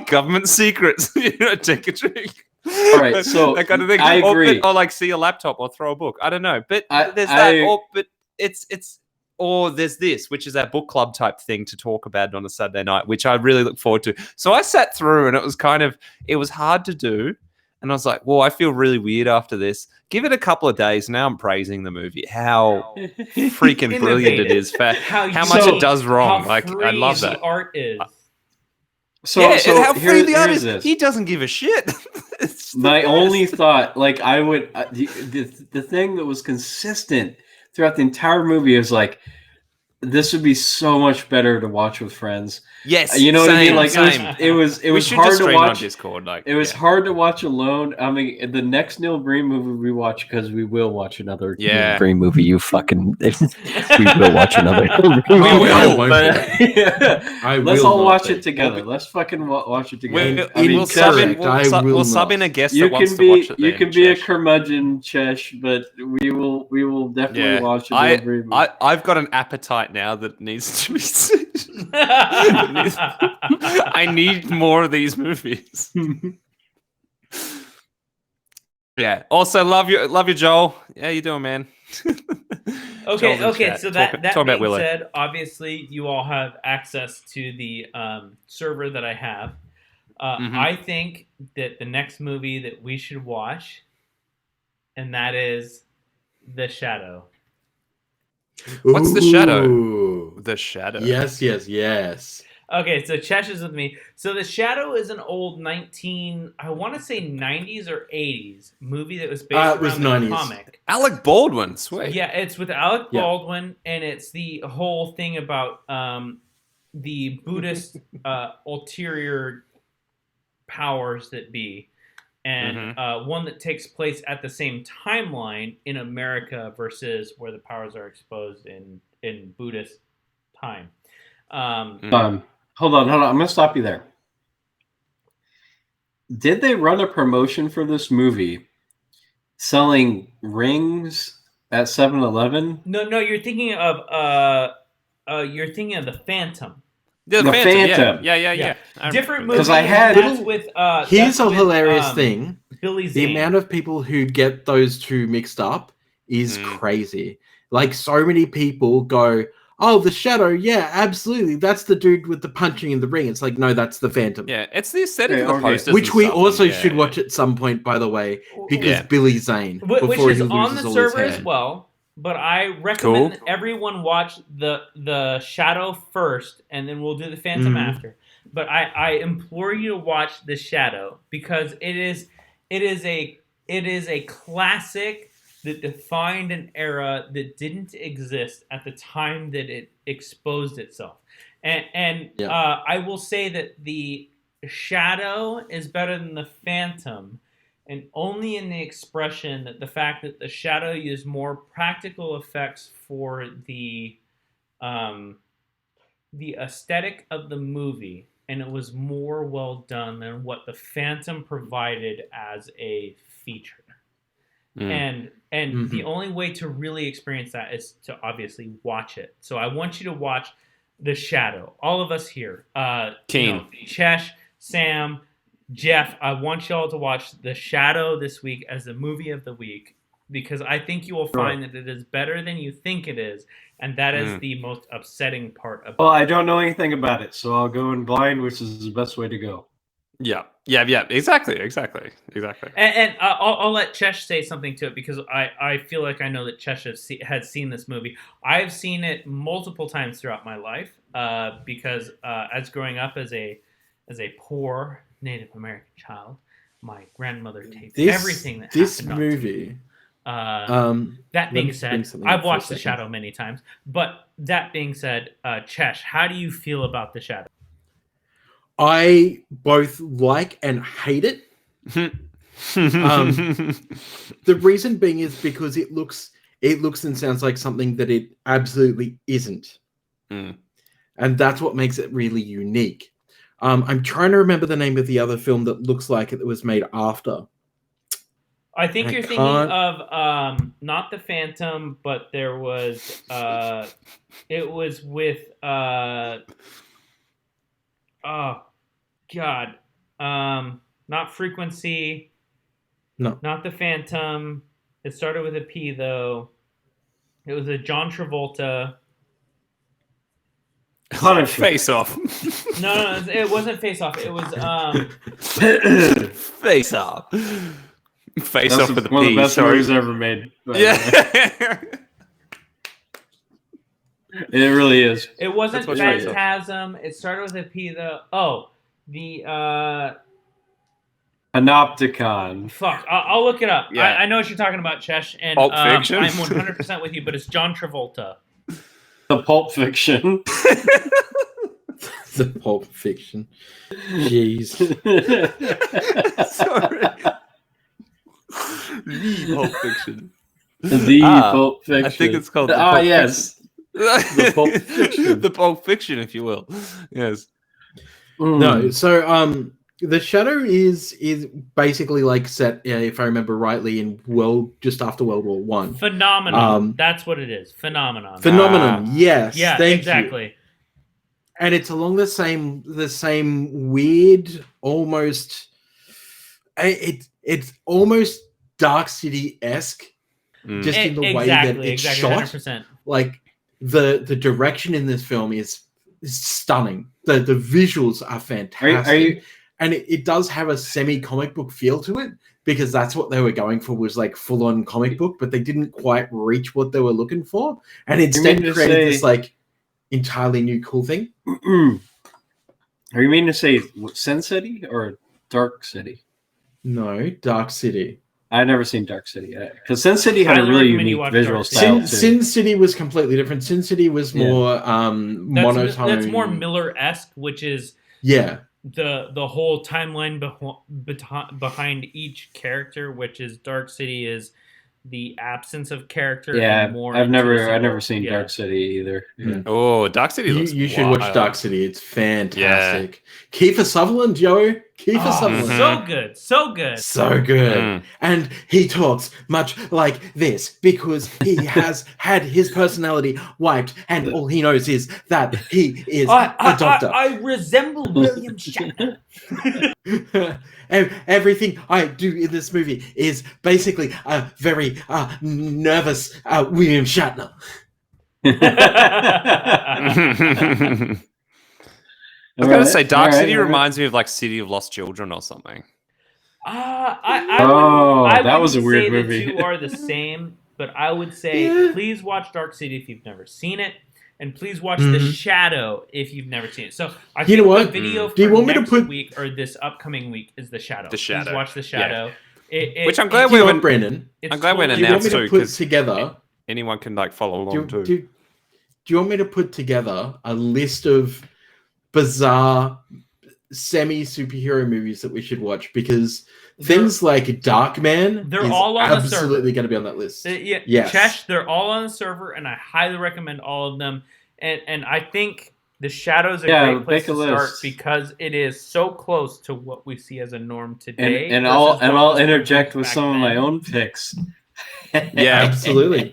Government secrets. Take a drink. All right, so that kind of thing. I agree. Or like see a laptop or throw a book. I don't know, but there's that. Or there's this, which is that book club type thing to talk about on a Saturday night, which I really look forward to. So I sat through, and it was hard to do. And I was like, well, I feel really weird after this. Give it a couple of days. Now I'm praising the movie. How freaking brilliant it is. How much it does wrong. Like, I love that. The art is. So how free the art is. He doesn't give a shit. My only thought, like I would, the thing that was consistent throughout the entire movie is like, this would be so much better to watch with friends. Yes, you know what I mean. Like it was hard to watch. On Discord, like, it was hard to watch alone. I mean, the next Neil Breen movie we watch, because we will watch another Neil Breen movie. You fucking, we will watch another. Let's all watch it together. Let's fucking watch it together. We'll sub in a guest that wants to watch it. You can be a curmudgeon, Chesh, but we will definitely watch a Neil Breen movie. I've got an appetite now that needs to be seen. I need more of these movies. Yeah. Also, love you, Joel. How you doing, man? Okay. So that being said, obviously you all have access to the server that I have. I think that the next movie that we should watch, and that is The Shadow. What's The Shadow? The Shadow. Yes. Okay, so Chesh is with me. So The Shadow is an old I want to say 90s or 80s movie that was based around the comic. Alec Baldwin, sweet. Yeah, it's with Alec Baldwin, and it's the whole thing about the Buddhist ulterior powers that be. And one that takes place at the same timeline in America versus where the powers are exposed in Buddhist time. Hold on. I'm going to stop you there. Did they run a promotion for this movie selling rings at 7-Eleven? No, you're thinking of the Phantom. The Phantom. Yeah. Different movies. Because I had here's a hilarious thing. Billy Zane. The amount of people who get those two mixed up is crazy. Like, so many people go, "Oh, The Shadow, yeah, absolutely. That's the dude with the punching in the ring." It's like, no, that's the Phantom. Yeah, it's the aesthetic of the posters. Which we also should watch at some point, by the way, because Billy Zane, which is on the server as well. But I recommend everyone watch the Shadow first, and then we'll do the Phantom after. But I implore you to watch The Shadow, because it is a classic that defined an era that didn't exist at the time that it exposed itself. And I will say that the Shadow is better than the Phantom, and only in the expression that the fact that the Shadow used more practical effects for the aesthetic of the movie, and it was more well done than what the Phantom provided as a feature. And the only way to really experience that is to obviously watch it. So I want you to watch The Shadow. All of us here, Keen. Chesh, Sam, Jeff, I want you all to watch The Shadow this week as the movie of the week, because I think you will find that it is better than you think it is, and that is the most upsetting part about it. Well, I don't know anything about it, so I'll go in blind, which is the best way to go. Yeah. Exactly. And I'll let Chesh say something to it, because I feel like I know that Chesh has seen this movie. I've seen it multiple times throughout my life, because as growing up as a poor Native American child, my grandmother taped everything that this happened movie. That being said, I've watched The second. Shadow many times. But that being said, Chesh, how do you feel about The Shadow? I both like and hate it. The reason being is because it looks and sounds like something that it absolutely isn't. And that's what makes it really unique. I'm trying to remember the name of the other film that looks like it that was made after. I think you're thinking of not the Phantom, but there was it was with oh God, not Frequency, No, not the Phantom. It started with a P though. It was a John Travolta. Face Off. No, it wasn't Face Off. It was Face Off. Face That's Off with a one of P. the best Sorry. movies ever made. Yeah. It really is. It wasn't That's what's right. Phantasm. It started with a P though. Oh, the Panopticon. fuck. I'll look it up. Yeah. I know what you're talking about, Chesh, and Pulp Fiction? I'm 100% with you. But it's John Travolta. The Pulp Fiction. the Pulp Fiction. Jeez. Sorry. The Pulp Fiction. The Pulp Fiction. I think it's called. Yes. The Pulp Fiction. The Pulp Fiction, if you will. Yes. No, so The Shadow is basically like set, if I remember rightly, in just after World War One. Phenomenon. That's what it is. Phenomenon. Yes. Yeah, thank exactly. You. And it's along the same weird, almost. It's almost Dark City-esque, just in the way that it's shot. 100%. Like the direction in this film is stunning. The visuals are fantastic. And it does have a semi-comic book feel to it, because that's what they were going for, was like full-on comic book, but they didn't quite reach what they were looking for, and instead created this like entirely new cool thing. Are you meaning to say Sin City or Dark City? No, Dark City. I've never seen Dark City because Sin City had a really unique visual style. Sin City was completely different. Sin City was more monotone. That's more Miller-esque, which is the whole timeline behind each character, which is Dark City is the absence of character. Yeah, and more I've never seen Dark City either. Yeah. Oh, Dark City looks You should watch Dark City. It's fantastic. Yeah. Kiefer Sutherland, Joe. Kiefer Sutherland. So good. And he talks much like this because he has had his personality wiped, and all he knows is that he is a doctor. I resemble William Shatner. Everything I do in this movie is basically a very nervous William Shatner. I was going to say, Dark City reminds me of like City of Lost Children or something. That was a weird movie. The two are the same, but I would say please watch Dark City if you've never seen it, and please watch The Shadow if you've never seen it. So I think the video for next week or this upcoming week is The Shadow. The Shadow. Please watch The Shadow. Which I'm glad Do you we know what, went. Brandon? I'm glad we Do you want announced me too, to put because together? anyone can like follow along Do, too. do, do you want me to put together a list of bizarre semi-superhero movies that we should watch? Because things like Darkman they're is all on the absolutely server. going to be on that list. Yeah, Yes. Chesh, they're all on the server, and I highly recommend all of them. And I think The Shadow's a great place to start because it is so close to what we see as a norm today. And versus what I'll was interject produced with back some of my then. own picks. Yeah. Absolutely.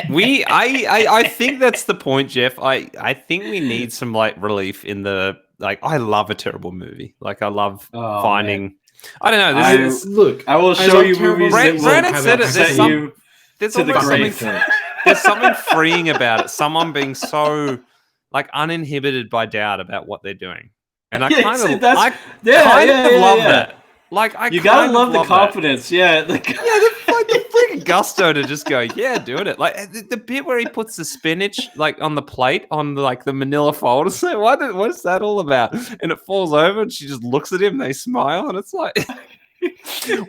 I think that's the point, Jeff. I think we need some like relief in the like. I love a terrible movie. Like I love finding. Man. I don't know. Look, I will show you movies that will Brandon said it. set you There's to the almost grave. something. There's something freeing about it. Someone being so like uninhibited by doubt about what they're doing, and I kind of love that. Like you gotta love the confidence, the freaking gusto to just go, yeah, doing it. Like the bit where he puts the spinach like on the plate on like the manila fold. It's like, what's that all about? And it falls over, and she just looks at him. And they smile, and it's like,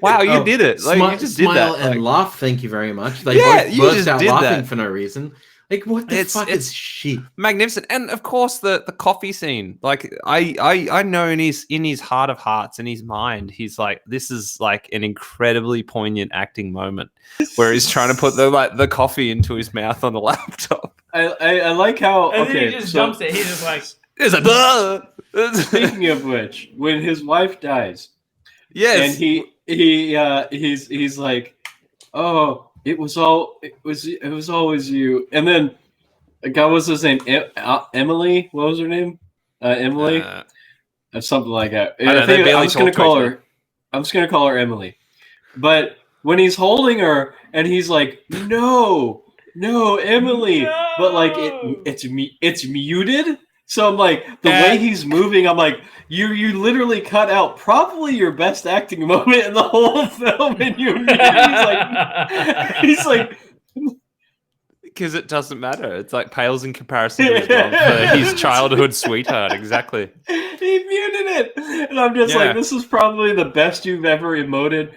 wow, you did it. Like you just smile did that. and laugh. Thank you very much. They both you burst just out did laughing that. for no reason. Like what the fuck is shit? Magnificent. And of course the coffee scene. Like I know in his heart of hearts, in his mind, he's like, this is like an incredibly poignant acting moment where he's trying to put the coffee into his mouth on the laptop. I like how And then he just dumps it. He's just like, it's like speaking of which, when his wife dies, yes, and he's like, oh, it was always you. And then a guy, was his name? Emily? What was her name? Emily? Or something like that. I'm just gonna call her Emily. But when he's holding her and he's like, no, Emily, No! but like it's muted. So I'm like, the way he's moving, I'm like, you literally cut out probably your best acting moment in the whole film, and he's like, because it doesn't matter. It's like pales in comparison to his love for his childhood sweetheart. Exactly. He muted it, and I'm just like, this is probably the best you've ever emoted.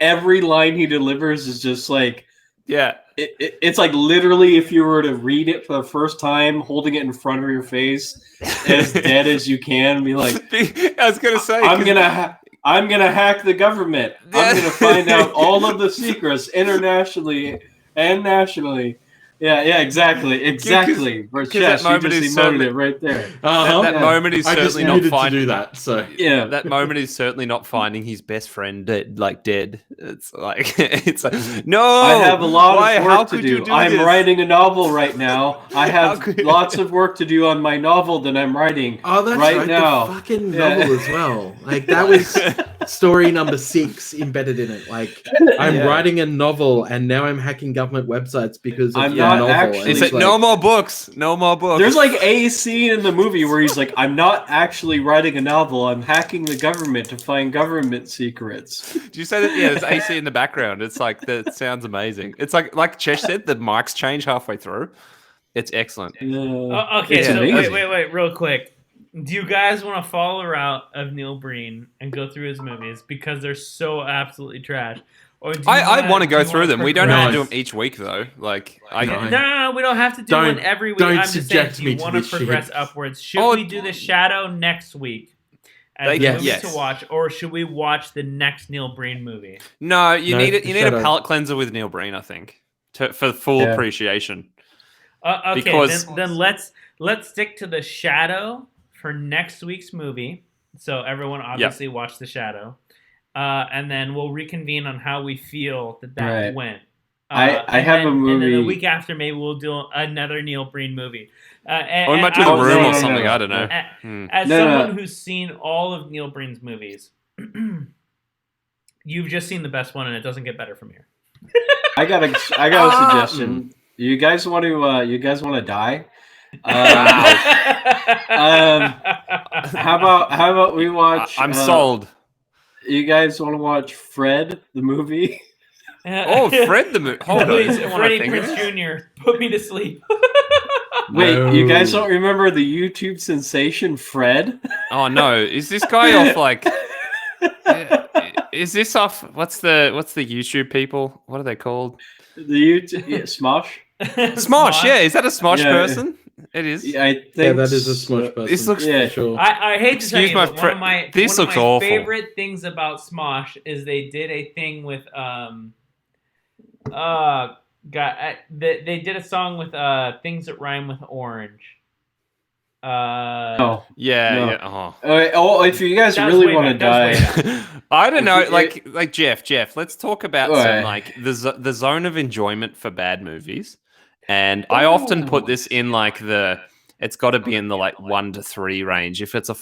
Every line he delivers is just like, yeah. It's like literally if you were to read it for the first time, holding it in front of your face, as dead as you can, be like, I was gonna say, I'm gonna hack the government. I'm gonna find out all of the secrets internationally and nationally. Yeah, exactly. For Chess, you just emoted it right there. That moment is certainly not finding to do that. So yeah, that moment is certainly not finding his best friend dead. It's like no. I have a lot of How work to could you do. do I'm this? writing a novel right now. I have lots of work to do on my novel that I'm writing. Oh, that's right now. The fucking novel as well. Like that was story number 6 embedded in it. Like I'm writing a novel and now I'm hacking government websites because of I'm the not novel. actually- It's It's like, no more books. There's like a scene in the movie where he's like, I'm not actually writing a novel. I'm hacking the government to find government secrets. Do you say that? Yeah, there's AC in the background. It's like that sounds amazing. It's like Chesh said, the mics change halfway through. It's excellent. okay, It's so amazing. wait, real quick. Do you guys want to follow the route of Neil Breen and go through his movies because they're so absolutely trash? Or I want to go through them. We don't have to do No. them each week, though. Like, No, we don't have to do one every week. don't I'm just saying, subject do you me to want to this progress shit. upwards? Should we do The Shadow next week as Yes. a movie Yes. to watch, or should we watch the next Neil Breen movie? no, you No, need The a Shadow. palate cleanser with Neil Breen, I think, for full appreciation. Okay, Because- then let's stick to The Shadow for next week's movie. So everyone obviously watch The Shadow. And then we'll reconvene on how we feel that Right. went. I have a And then movie. the week after, maybe we'll do another Neil Breen movie. Or we might do and The I would Room say- or something. I don't know. As No, someone no. who's seen all of Neil Breen's movies, you've just seen the best one, and it doesn't get better from here. I got a suggestion. You guys want to die? How about we watch? I'm sold. You guys want to watch Fred the movie? Oh, Fred the movie. Hold on. Please, I wanna Freddie think of Prinze it. Jr., put me to sleep. Wait, No. you guys don't remember the YouTube sensation Fred? Oh no, is this guy off like? Is this off? What's the YouTube people? What are they called? The YouTube Smosh. Smosh. Yeah, is that a Smosh Yeah. person? It is. Yeah, I think Yeah, that is a Smosh person. This looks- for sure. I hate to tell Excuse you, my but one of my this one looks of my awful. favorite things about Smosh is they did a thing with they did a song with things that rhyme with orange. Yeah, No. yeah. Oh. If you guys That was really way want to back, that was way die, I don't know, If you- like Jeff. Let's talk about All some right. like the zone of enjoyment for bad movies, and I often put this in like it's got to be in the like 1 to 3 range. If it's a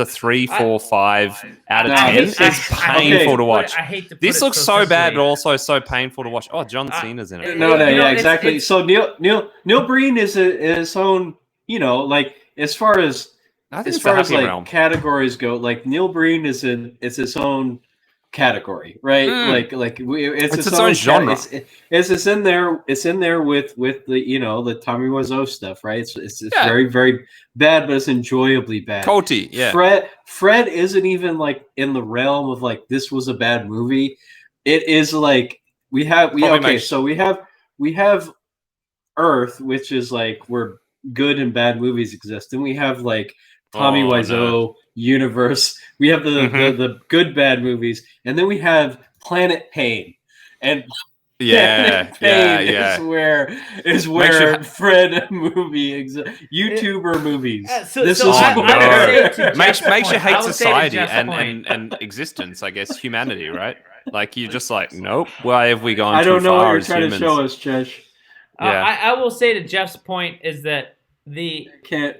3, 4, 5 out of No, 10, this it's is- painful okay. to watch. I hate to put This it looks so bad, simply. but also so painful to watch. Oh, John Cena's in it. no, You know, yeah, it's- exactly. it's- So Neil Breen is his own. Like as far as I think as it's the far as happy like realm. categories go, like Neil Breen is its own category, right? It's It's its own genre. It's in there. It's in there with the the Tommy Wiseau stuff, right? It's Yeah. very very bad, but it's enjoyably bad. Culty, yeah. Fred isn't even like in the realm of like this was a bad movie. It is like we have Earth, which is like where good and bad movies exist, and we have like Tommy Oh, Wiseau no. universe. We have Mhm. the good bad movies, and then we have Planet Pain. And Yeah, Planet yeah, Pain yeah. is where Fred movie YouTuber movies. So This I is would where say to Makes Jeff's you point, I hate would say to society Jeff's and, point, and existence, I guess, humanity, right? Like you're just like, nope. Why have we gone I don't too know what far you're as trying humans? to show us, Chesh. Yeah. I will say to Jeff's point is that the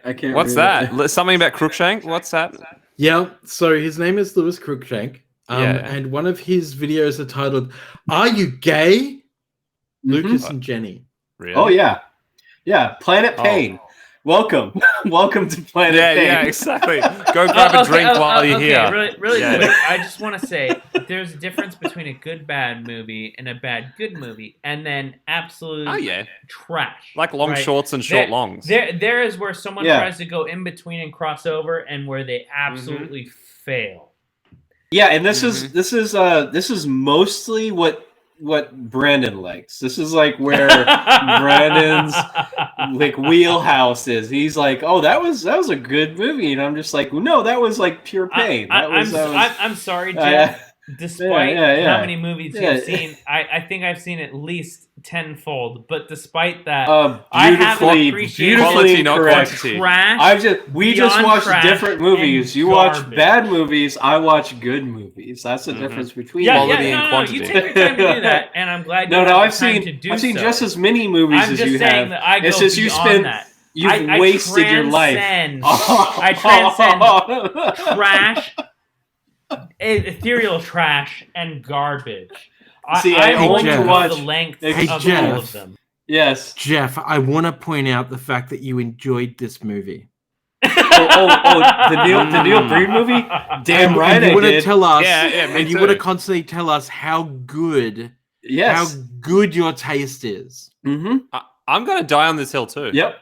I can't. What's read it. that? Something about Crookshank? What's that? Yeah, so his name is Lewis Cruikshank. Yeah. And one of his videos are titled, "Are You Gay?" Lucas and Jenny. Really? Oh yeah. Planet Oh. Pain. Welcome to Planet Yeah, Pain. yeah, exactly. Go grab a drink while you're here. Really Yeah. quick, I just want to say there's a difference between a good bad movie and a bad good movie, and then absolute Oh yeah, trash. like long right? shorts and short longs. There is where someone Yeah. tries to go in between and cross over, and where they absolutely fail. Yeah, and this Mm-hmm. is mostly what Brandon likes. This is like where Brandon's like wheelhouse is. He's like, "Oh, that was a good movie," and I'm just like, "No, that was like pure pain." I'm sorry, Jeff. Despite yeah. how many movies Yeah. you've seen, I think I've seen at least tenfold. But despite that, beautifully, I have an appreciation Quality, not correct. quantity. trash. We just beyond watch trash different movies. and You watch garbage. bad movies. I watch good movies. That's the difference between Yeah, Quality yeah, and no, quantity. You take your time to do that, and I'm glad you No, have I've the time seen to do I've seen so. just as many movies I'm as just you saying have. that I go It's just you beyond spend that. you've I wasted your life. I transcend trash, ethereal trash, and garbage. See, I I only Jeff. go watch- the length Hey, of all Jeff. of them. Yes. Jeff, I want to point out the fact that you enjoyed this movie. The Neil Breen movie? Damn And right you I want to did. tell us, Yeah, me and you too. want to constantly tell us how good Yes. your taste is. Mm-hmm. I'm gonna die on this hill too. Yep.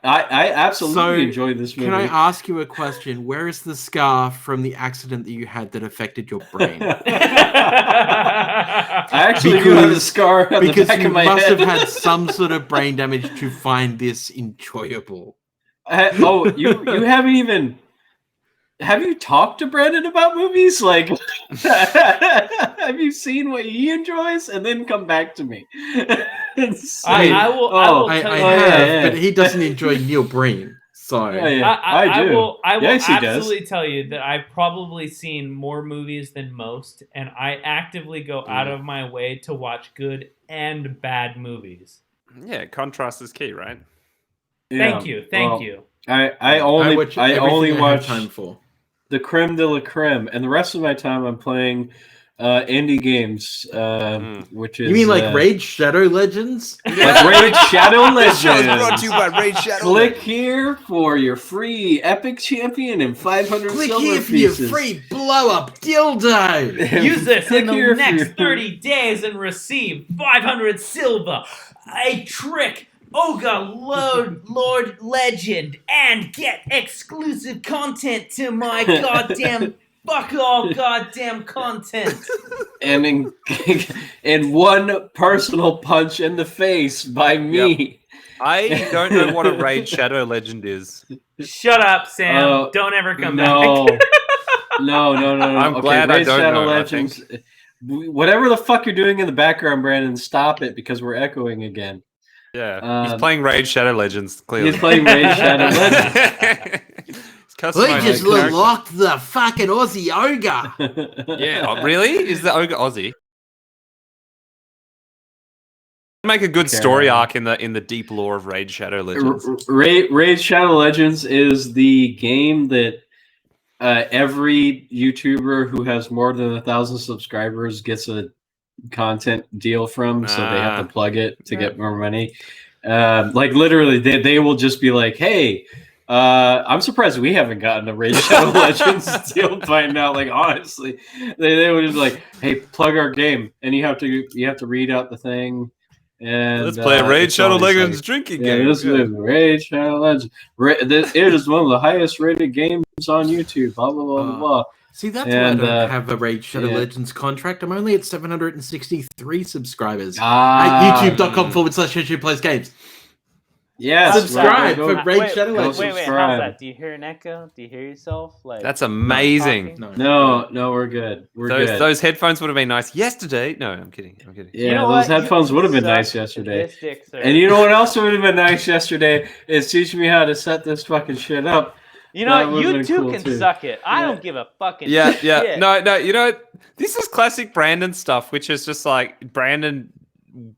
I absolutely So, enjoyed this movie. Can I ask you a question? Where is the scar from the accident that you had that affected your brain? I actually do have a Because- scar on the Because back you of my must head. have had some sort of brain damage to find this enjoyable. You haven't even. Have you talked to Brandon about movies? Like, have you seen what he enjoys, and then come back to me? It's I like, will I tell have, you. yeah. but he doesn't enjoy Neil Breen. So Yeah, I do. I will Yes, he does. absolutely tell you that I've probably seen more movies than most, and I actively go out of my way to watch good and bad movies. Yeah, contrast is key, right? Thank you. I only everything I watch have time for. the creme de la creme, and the rest of my time I'm playing indie games, which is You mean like Raid Shadow Legends? like Raid Shadow This show is brought to Legends. you by Raid Shadow. Click here for your free epic champion and 500 Click silver here for your pieces. free blow up dildo. Use this Click in the here for next your- 30 days and receive 500 silver, a trick, Ogre Lord Legend, and get exclusive content to my goddamn Fuck all goddamn content. And in one personal punch in the face by me. I don't know what a Raid Shadow Legend is. Shut up, Sam. Don't ever come back. No. I'm glad I Raid don't Shadow know, I Legends. Whatever the fuck you're doing in the background, Brandon, stop it because we're echoing again. Yeah, he's playing Raid Shadow Legends, clearly. He's playing Raid Shadow Legends. We just locked the fucking Aussie ogre. Yeah, really? Is the ogre Aussie? Make a good story arc in the deep lore of Raid Shadow Legends. Raid Shadow Legends is the game that every YouTuber who has more than 1,000 subscribers gets a content deal from, so they have to plug it to get more money. Like literally, they will just be like, "Hey, I'm surprised we haven't gotten a Raid Shadow Legends deal by now." Like honestly, they would just be like, "Hey, plug our game," and you have to read out the thing. And let's play a Raid Shadow Legends drinking game. This is Raid Shadow Legends. It is one of the highest rated games on YouTube. Blah blah blah blah. See, that's why I don't have a Raid Shadow Legends contract. I'm only at 763 subscribers. At youtube.com/YouTube Plays Games. Yeah, subscribe for Raid Shadow Legends. Wait, how's that? Do you hear an echo? Do you hear yourself? Like that's amazing. No, we're good. Those headphones would have been nice yesterday. No, I'm kidding. Yeah, you know those headphones would have been nice yesterday. And you know what else would have been nice yesterday is teaching me how to set this fucking shit up. You know, you two can suck it. I don't give a fucking shit. No, you know, this is classic Brandon stuff, which is just like Brandon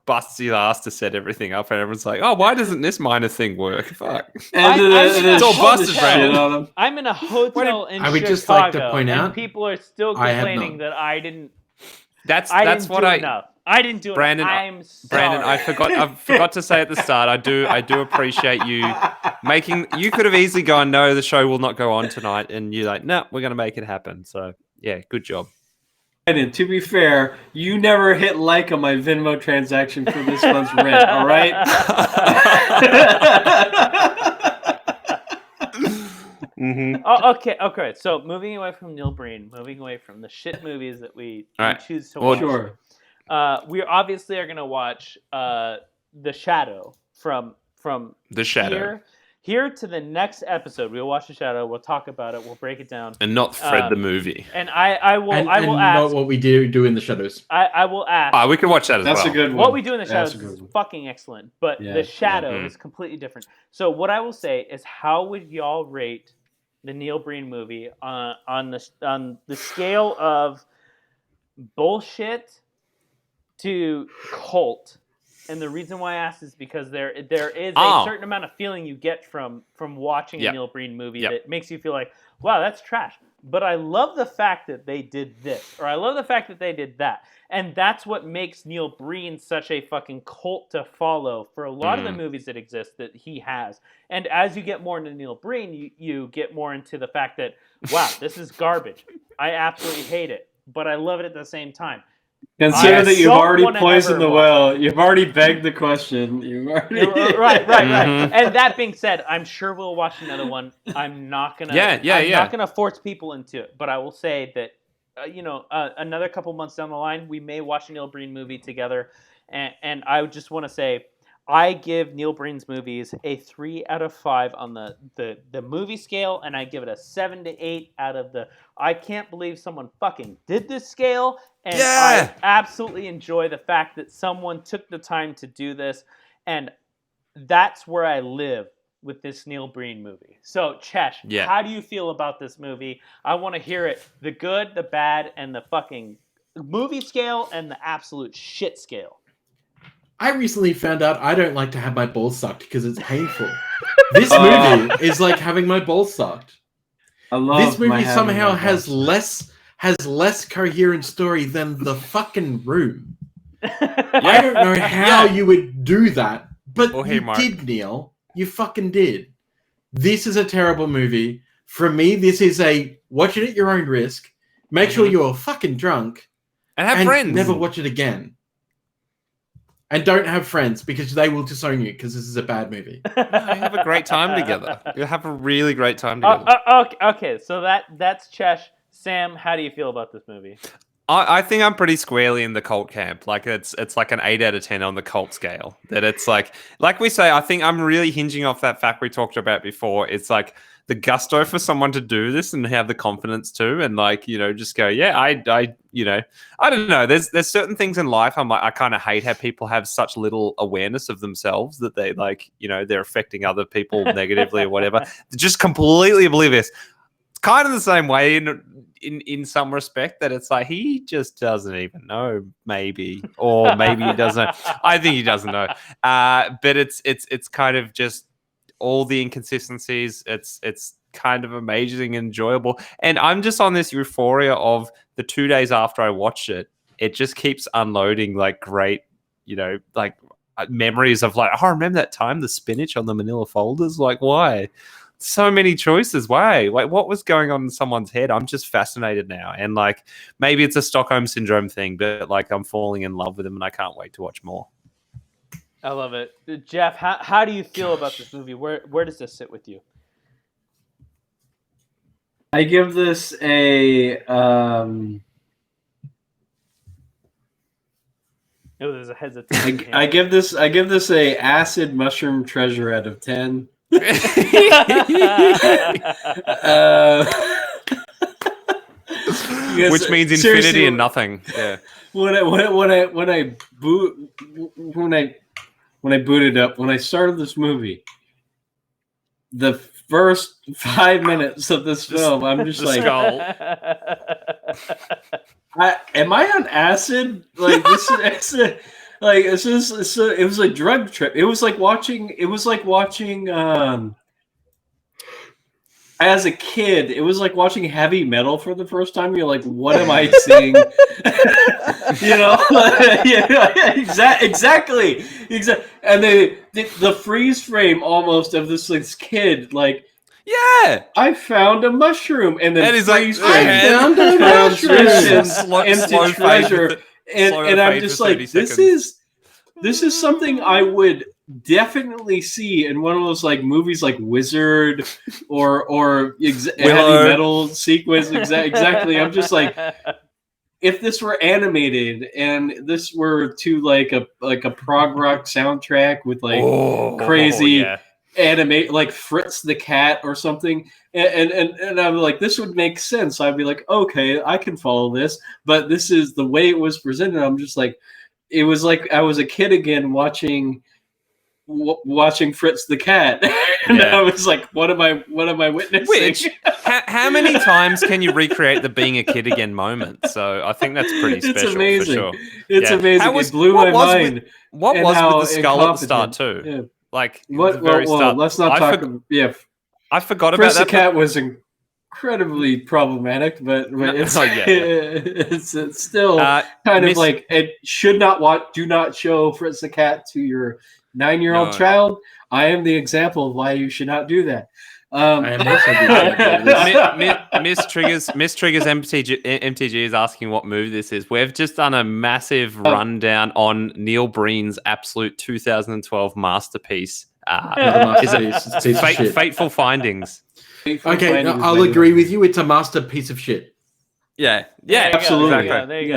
busts his ass to set everything up, and everyone's like, "Oh, why doesn't this minor thing work?" Fuck. It's all busted, Brandon. I'm in a hotel in Chicago. I would just like to point out, people are still complaining that I didn't. That's what I didn't do Brandon, it. I'm sorry. Brandon, I forgot to say at the start. I do appreciate you making. You could have easily gone, "No, the show will not go on tonight," and you're like, "No, we're going to make it happen." So yeah, good job. And to be fair, you never hit like on my Venmo transaction for this month's rent. All right. Oh, okay. So moving away from Neil Breen, moving away from the shit movies that we choose to watch. Sure. We obviously are going to watch The Shadow from The Shadow. Here to the next episode. We'll watch The Shadow. We'll talk about it. We'll break it down. And not Fred the movie. And I will ask. Not what we do in the shadows. I will ask. We can watch that as well. That's a good one. What we do in The Shadows is fucking excellent. But The Shadow is completely different. So what I will say is, how would y'all rate the Neil Breen movie on the scale of bullshit to cult? And the reason why I asked is because there is a certain amount of feeling you get from watching a Neil Breen movie that makes you feel like, wow, that's trash. But I love the fact that they did this, or I love the fact that they did that. And that's what makes Neil Breen such a fucking cult to follow for a lot of the movies that exist that he has. And as you get more into Neil Breen, you get more into the fact that, wow, this is garbage. I absolutely hate it, but I love it at the same time. Consider that you've already poisoned the well. You've already begged the question. Right. And that being said, I'm sure we'll watch another one. I'm not gonna. I'm not gonna force people into it, but I will say that, another couple months down the line, we may watch a Neil Breen movie together, and I just want to say, I give Neil Breen's movies a 3 out of 5 on the movie scale, and I give it a 7 to 8 out of the I can't believe someone fucking did this scale. And I absolutely enjoy the fact that someone took the time to do this, and that's where I live with this Neil Breen movie. So, Chesh, how do you feel about this movie? I want to hear it. The good, the bad, and the fucking movie scale, and the absolute shit scale. I recently found out I don't like to have my balls sucked because it's painful. This movie is like having my balls sucked. This movie somehow has less coherent story than The fucking Room. I don't know how you would do that, but you did, Neil. You fucking did. This is a terrible movie. For me, this is a watch it at your own risk. Make sure you're fucking drunk. And have friends. Never watch it again. And don't have friends because they will disown you because this is a bad movie. You have a great time together. You'll have a really great time together. Okay, so that's Chesh Sam, how do you feel about this movie? I think I'm pretty squarely in the cult camp. Like it's like an 8 out of 10 on the cult scale. That it's like we say, I think I'm really hinging off that fact we talked about before. It's like the gusto for someone to do this and have the confidence to, and like, you know, just go, yeah, I you know, I don't know. There's certain things in life I kind of hate how people have such little awareness of themselves that they like, you know, they're affecting other people negatively or whatever. They're just completely oblivious. It's kind of the same way in some respect, that it's like he just doesn't even know, maybe, or maybe he doesn't. I think he doesn't know. But it's kind of just all the inconsistencies. It's kind of amazing and enjoyable, and I'm just on this euphoria of the 2 days after I watched it. It just keeps unloading like great, you know, like memories of like, oh, I remember that time the spinach on the manila folders. Like, why? So many choices. Why? Like, what was going on in someone's head? I'm just fascinated now. And like, maybe it's a Stockholm syndrome thing, but like, I'm falling in love with him and I can't wait to watch more. I love it. Jeff, how do you feel about this movie? Where does this sit with you? I give this a There's a hesitation. I give this a acid mushroom treasure out of 10. Which means infinity and nothing. Yeah. When I booted up, when I started this movie, the first 5 minutes of this film, I'm just like, skull. am I on acid? Like this is like it was a drug trip. It was like watching as a kid, it was like watching heavy metal for the first time. You're like, what am I seeing? You know, exactly. And the freeze frame almost of this kid, like, yeah, I found a mushroom, and then freeze like, frame I found a transitions mushroom. into treasure, and I'm just like, this is something I would definitely see in one of those like movies like Wizard or heavy metal sequence. Exactly. I'm just like, if this were animated and this were to like a prog rock soundtrack with like crazy animate, like Fritz the Cat or something, and I'm like, this would make sense. I'd be like, okay, I can follow this, but this is the way it was presented. I'm just like, it was like I was a kid again watching Fritz the Cat, and I was like, what am I witnessing? Which how many times can you recreate the being a kid again moment? So I think that's pretty special. It's amazing. For sure. It's amazing. It blew my mind. What was with the skull at the start too? Yeah. Like start. Let's not talk. I forgot Fritz about that. The Cat was incredibly problematic, but it's it's still kind of like, it should not do not show Fritz the Cat to your 9-year-old child. I am the example of why you should not do that. I am also Miss Triggers MTG is asking what movie this is. We've just done a massive rundown on Neil Breen's absolute 2012 masterpiece. Fateful Findings. Okay, I'll agree with you. It's a masterpiece of shit. Yeah, absolutely. Exactly. There you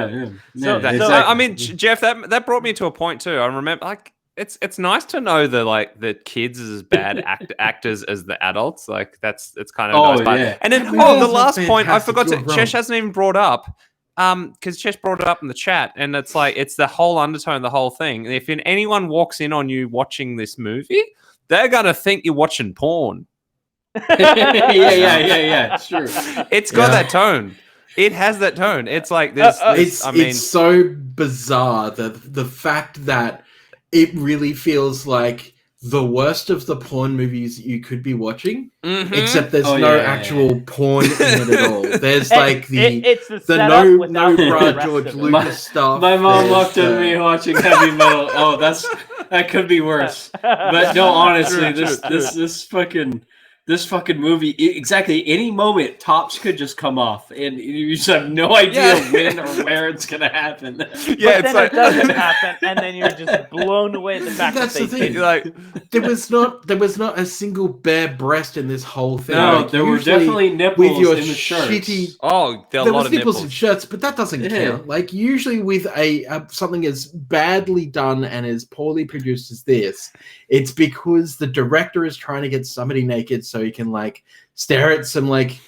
go. So, I mean, Jeff, that brought me to a point too. I remember, like, it's nice to know the kids as bad actors as the adults. Like, it's kind of nice. But, and then the last point I forgot to. Chesh hasn't even brought up. Because Chesh brought it up in the chat, and it's like, it's the whole undertone, the whole thing. And if anyone walks in on you watching this movie, they're gonna think you're watching porn. yeah, sure. It's got that tone. It has that tone. It's like this. It's so bizarre the fact that it really feels like the worst of the porn movies you could be watching, except there's no actual porn in it at all. There's like it's the no bra George Lucas stuff. My mom looked at me watching heavy metal. Oh, that could be worse. But no, honestly, this fucking this fucking movie, exactly any moment, tops could just come off, and you just have no idea when or where it's gonna happen. Yeah, But it's then like it doesn't happen, and then you're just blown away at the fact That's that the they thing. did. like there was not a single bare breast in this whole thing. No, Like, there were usually definitely nipples with your in the shirts. shitty. oh, there are a There lot was of nipples nipples. and shirts, but that doesn't Yeah. count. Like usually with something as badly done and as poorly produced as this, it's because the director is trying to get somebody naked so he can like stare at some like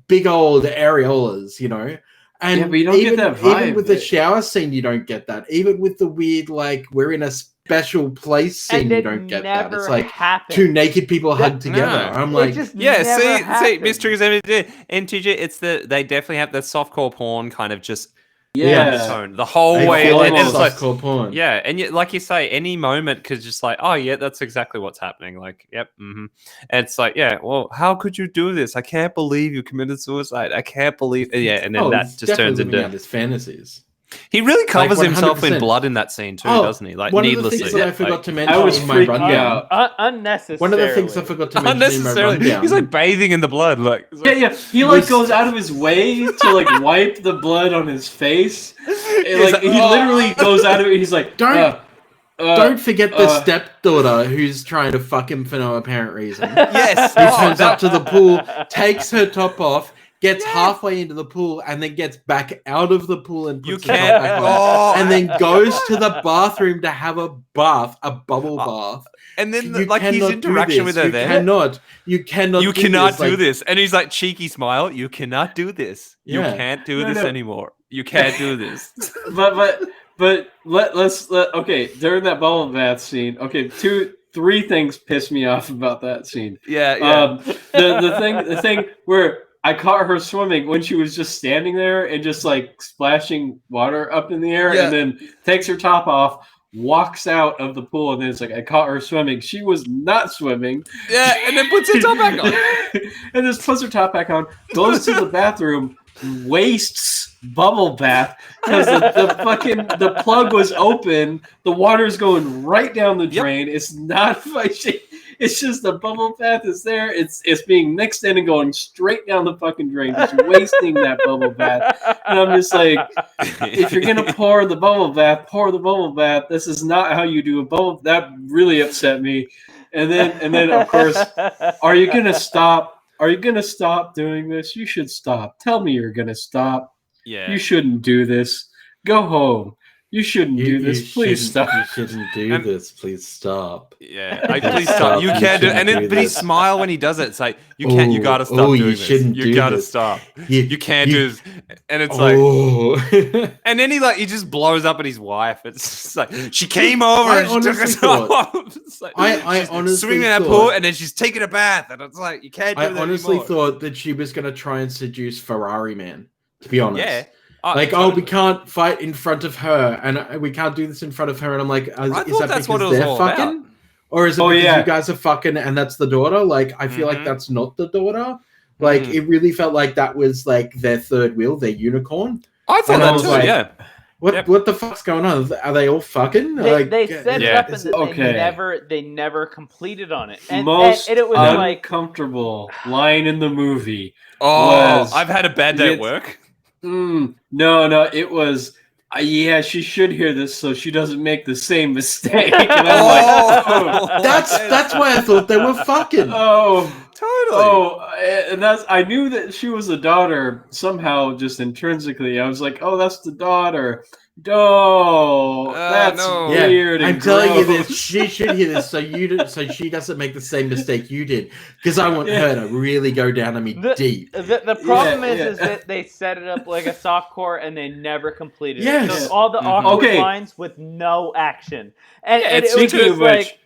big old areolas, you know. And Yeah, but you don't get that vibe. even with the shower scene, you don't get that. Even with the weird like we're in a special place scene, And you it don't get never that. It's like happened. two naked people hugged together. No. I'm It like, just Yeah, never see, happened. mysteries and TJ, it's they definitely have the softcore porn kind of just Yeah. undertone the whole they way, feel and like it's like softcore porn. yeah, and yet, like you say, any moment could just like, oh yeah, that's exactly what's happening. Like, yep, And it's like, yeah, well, how could you do this? I can't believe you committed suicide. I can't believe, yeah, and then that he's just turns definitely living out into. his fantasies. He really covers himself in 100%. blood in that scene too, Oh, doesn't he? Like one of the needlessly. things that I forgot Like, to mention I was in my freaking rundown. out. Unnecessary. One of the things I forgot to mention in my unnecessarily. rundown. He's like bathing in the blood. Like, it's like- Yeah, he like goes out of his way to like wipe the blood on his face. And, He's like, like, he "Oh." literally goes out of it. He's like, Don't forget the uh, stepdaughter who's trying to fuck him for no apparent reason. Yes. Who turns that- up to the pool, takes her top off, gets halfway into the pool, and then gets back out of the pool and You puts her top can't. back on. Oh, And then goes to the bathroom to have a bubble bath. and then You like his cannot do interaction this. with her You there. You cannot. You do cannot this. do Like, this. And he's like cheeky smile. You cannot do this. You Yeah. can't do No, this no. anymore. You can't do this. but let's okay, during that bubble bath scene, okay, 3 things piss me off about that scene. Yeah. The thing where I caught her swimming when she was just standing there and just like splashing water up in the air, Yeah. and then takes her top off, walks out of the pool, and then it's like I caught her swimming. She was not swimming. Yeah, and then puts her top back on. And just puts her top back on, goes to the bathroom, wastes bubble bath because the plug was open. The water's going right down the drain. It's not it's just the bubble bath is there. It's being mixed in and going straight down the fucking drain, just wasting that bubble bath. And I'm just like, if you're gonna pour the bubble bath. This is not how you do a bubble. That really upset me. And then of course, are you gonna stop? Are you gonna stop doing this? You should stop. Tell me you're gonna stop. Yeah. You shouldn't do this. Go home. You shouldn't do this. Please stop. You shouldn't do this. Please stop. Yeah, like, please stop. You can't do it. And then, but he smile when he does it. It's like, you can't, you gotta stop doing you this. shouldn't You do gotta this. stop. You can't do this. And it's Oh. and then he just blows up at his wife. It's just like, she came over I and she took her honestly top thought- off. It's like, I she's honestly swimming in that thought- pool and then she's taking a bath. And it's like, you can't do I that honestly anymore. thought that she was going to try and seduce Ferrari Man, to be honest. Yeah. Like, totally. we can't fight in front of her, and we can't do this in front of her. And I'm like, is I that thought that's what because it was they're all fucking? about. Or is it Oh, because yeah. you guys are fucking and that's the daughter? Like, I feel like Mhm. that's not the daughter. Like, it really felt like that was like their third wheel, their unicorn. I thought And I that was too, like, yeah. What Yep. what the fuck's going on? Are they all fucking? They set it Yeah. up and then Okay. they never completed on it. And Most it was like uncomfortable line in the movie. Oh, was- I've had a bad day at it's- work. No, it was. Yeah, she should hear this so she doesn't make the same mistake. And I'm like, Oh, That's why I thought they were fucking. oh, totally. and I knew that she was a daughter somehow, just intrinsically. I was like, oh, that's the daughter. No, that's no. Yeah, weird. And I'm telling you gross. this. She should hear this, so she doesn't make the same mistake you did. Because I want her to really go down on me deep. The problem Yeah, is yeah. that they set it up like a softcore and they never completed Yes. it. So it's all the awkward Okay. lines with no action. And, Yeah, and it's it was Speaking just of which,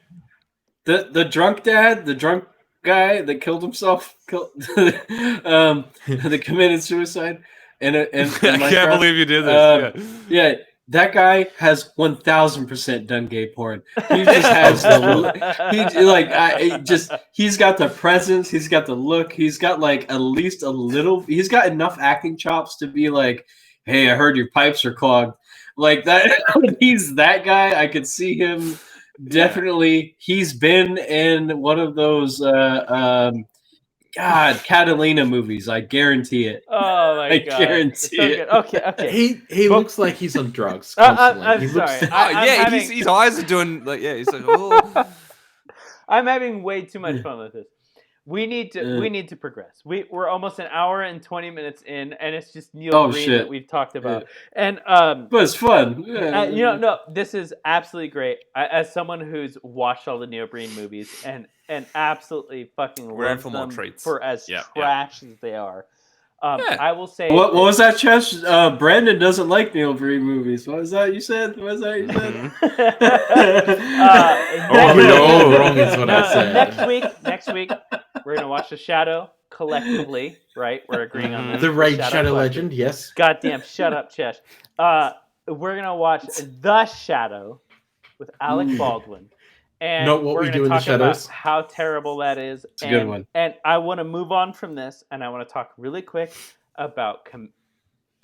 like the drunk dad, the drunk guy that killed himself, that committed suicide, and I can't believe you did this. yeah, that guy has 1000% done gay porn. He just has he's got the presence, he's got the look, he's got like at least a little, he's got enough acting chops to be like, hey, I heard your pipes are clogged. Like that, he's that guy. I could see him definitely. He's been in one of those God, Catalina movies. I guarantee it. Oh my I god! guarantee So it. good. Okay. He But- looks like he's on drugs constantly. I'm He looks- sorry. Oh, I'm yeah, having- his eyes are doing like he's like oh. I'm having way too much fun with this. We need to progress. We're almost an hour and 20 minutes in, and it's just Neil Green shit. that we've talked about. And But it's fun. no, this is absolutely great. As someone who's watched all the Neil Breen movies and absolutely fucking We're in loves for more them treats. for as Yeah, trash as they are. Yeah. I will say. What was that, Chess? Brandon doesn't like Neil Breen movies. What was that you said? What was that you said? You're all wrong is what I said. Next week, we're gonna watch The Shadow collectively. Right? We're agreeing on this. The Raid Shadow Collective. Legend, yes. Goddamn! Shut up, Chesh. We're gonna watch The Shadow with Alec Baldwin. And Not What we're We gonna Do in the talk about Shadows. how terrible that is. It's a good one. And I want to move on from this, and I want to talk really quick about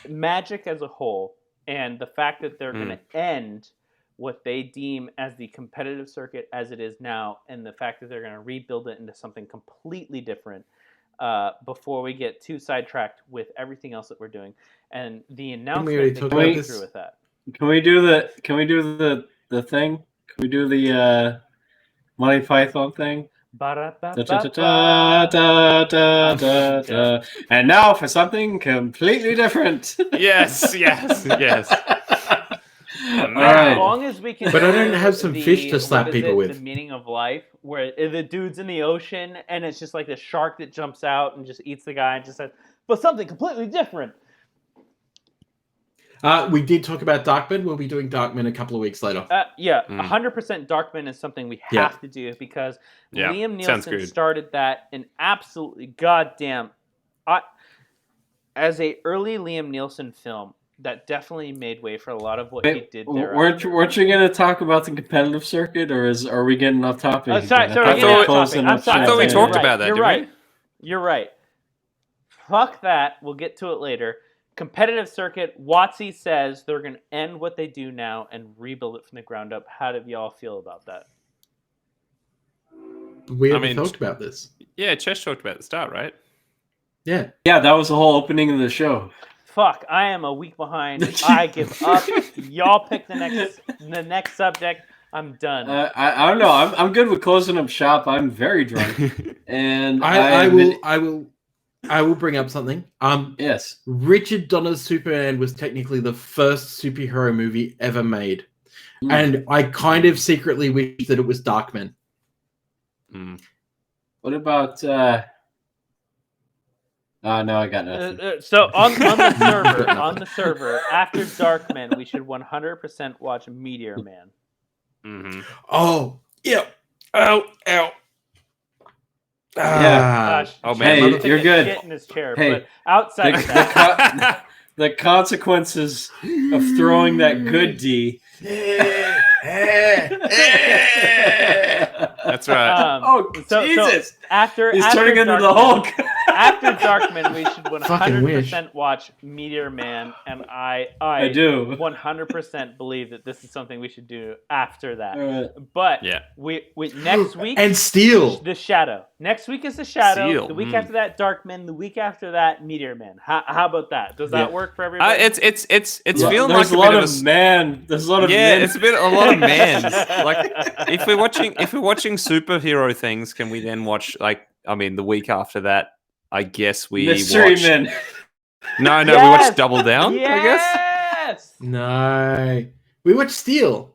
Magic as a whole, and the fact that they're going to end what they deem as the competitive circuit as it is now, and the fact that they're going to rebuild it into something completely different before we get too sidetracked with everything else that we're doing. And the announcement already that talk goes about this? through with that. Can we do the thing? Can we do the Monty Python thing? Da-da-da-da-da-da-da. And now for something completely different. Yes. All As right. long as we can, But I don't do have some fish to slap what is people with. The meaning of life, where the dude's in the ocean and it's just like the shark that jumps out and just eats the guy and just says, "But something completely different." We did talk about Darkman. We'll be doing Darkman a couple of weeks later. 100% Darkman is something we have to do because Yeah, Liam sounds Neeson good. started that and absolutely goddamn. As a early Liam Neeson film, that definitely made way for a lot of what he did there. Weren't you going to talk about the competitive circuit, or are we getting off topic? Sorry, again? I we're thought we talked about that, You're didn't we? right. You're right. Fuck that. We'll get to it later. Competitive circuit. WotC says they're going to end what they do now and rebuild it from the ground up. How do y'all feel about that? We haven't talked about this. Yeah, Chesh talked about it at the start, right? Yeah. Yeah, that was the whole opening of the show. Fuck, I am a week behind. I give up. Y'all pick the next subject. I'm done. I don't know. I'm good with closing up shop. I'm very drunk, and I will bring up something. Yes, Richard Donner's Superman was technically the first superhero movie ever made, and I kind of secretly wish that it was Darkman. What about? Oh no, I got nothing. So on the server, after Darkman, we should 100% watch Meteor Man. Oh, yeah. Ow. Yeah. Gosh, Oh, Chad man. took You're a good. shit in his chair, Hey, but outside of that, The consequences of throwing that good D. That's right. Oh so Jesus! after He's after turning into the Darkman- Hulk. After Darkman, we should Fucking wish. 100% watch Meteor Man, and I do. 100% believe that this is something we should do after that. All right. But Yeah. we next week And Steel. The Shadow. Next week is The Shadow. Seal. The week after that, Darkman. The week after that, Meteor Man. How about that? Does that work for everybody? It's feeling There's like a lot bit of of a man. There's a lot of yeah, men. it's a lot of mans. Like if we're watching superhero things, can we then watch the week after that? I guess we mystery watch. men. No, we Yes! watch Double Down. I guess. Yes. No. We watched Steel.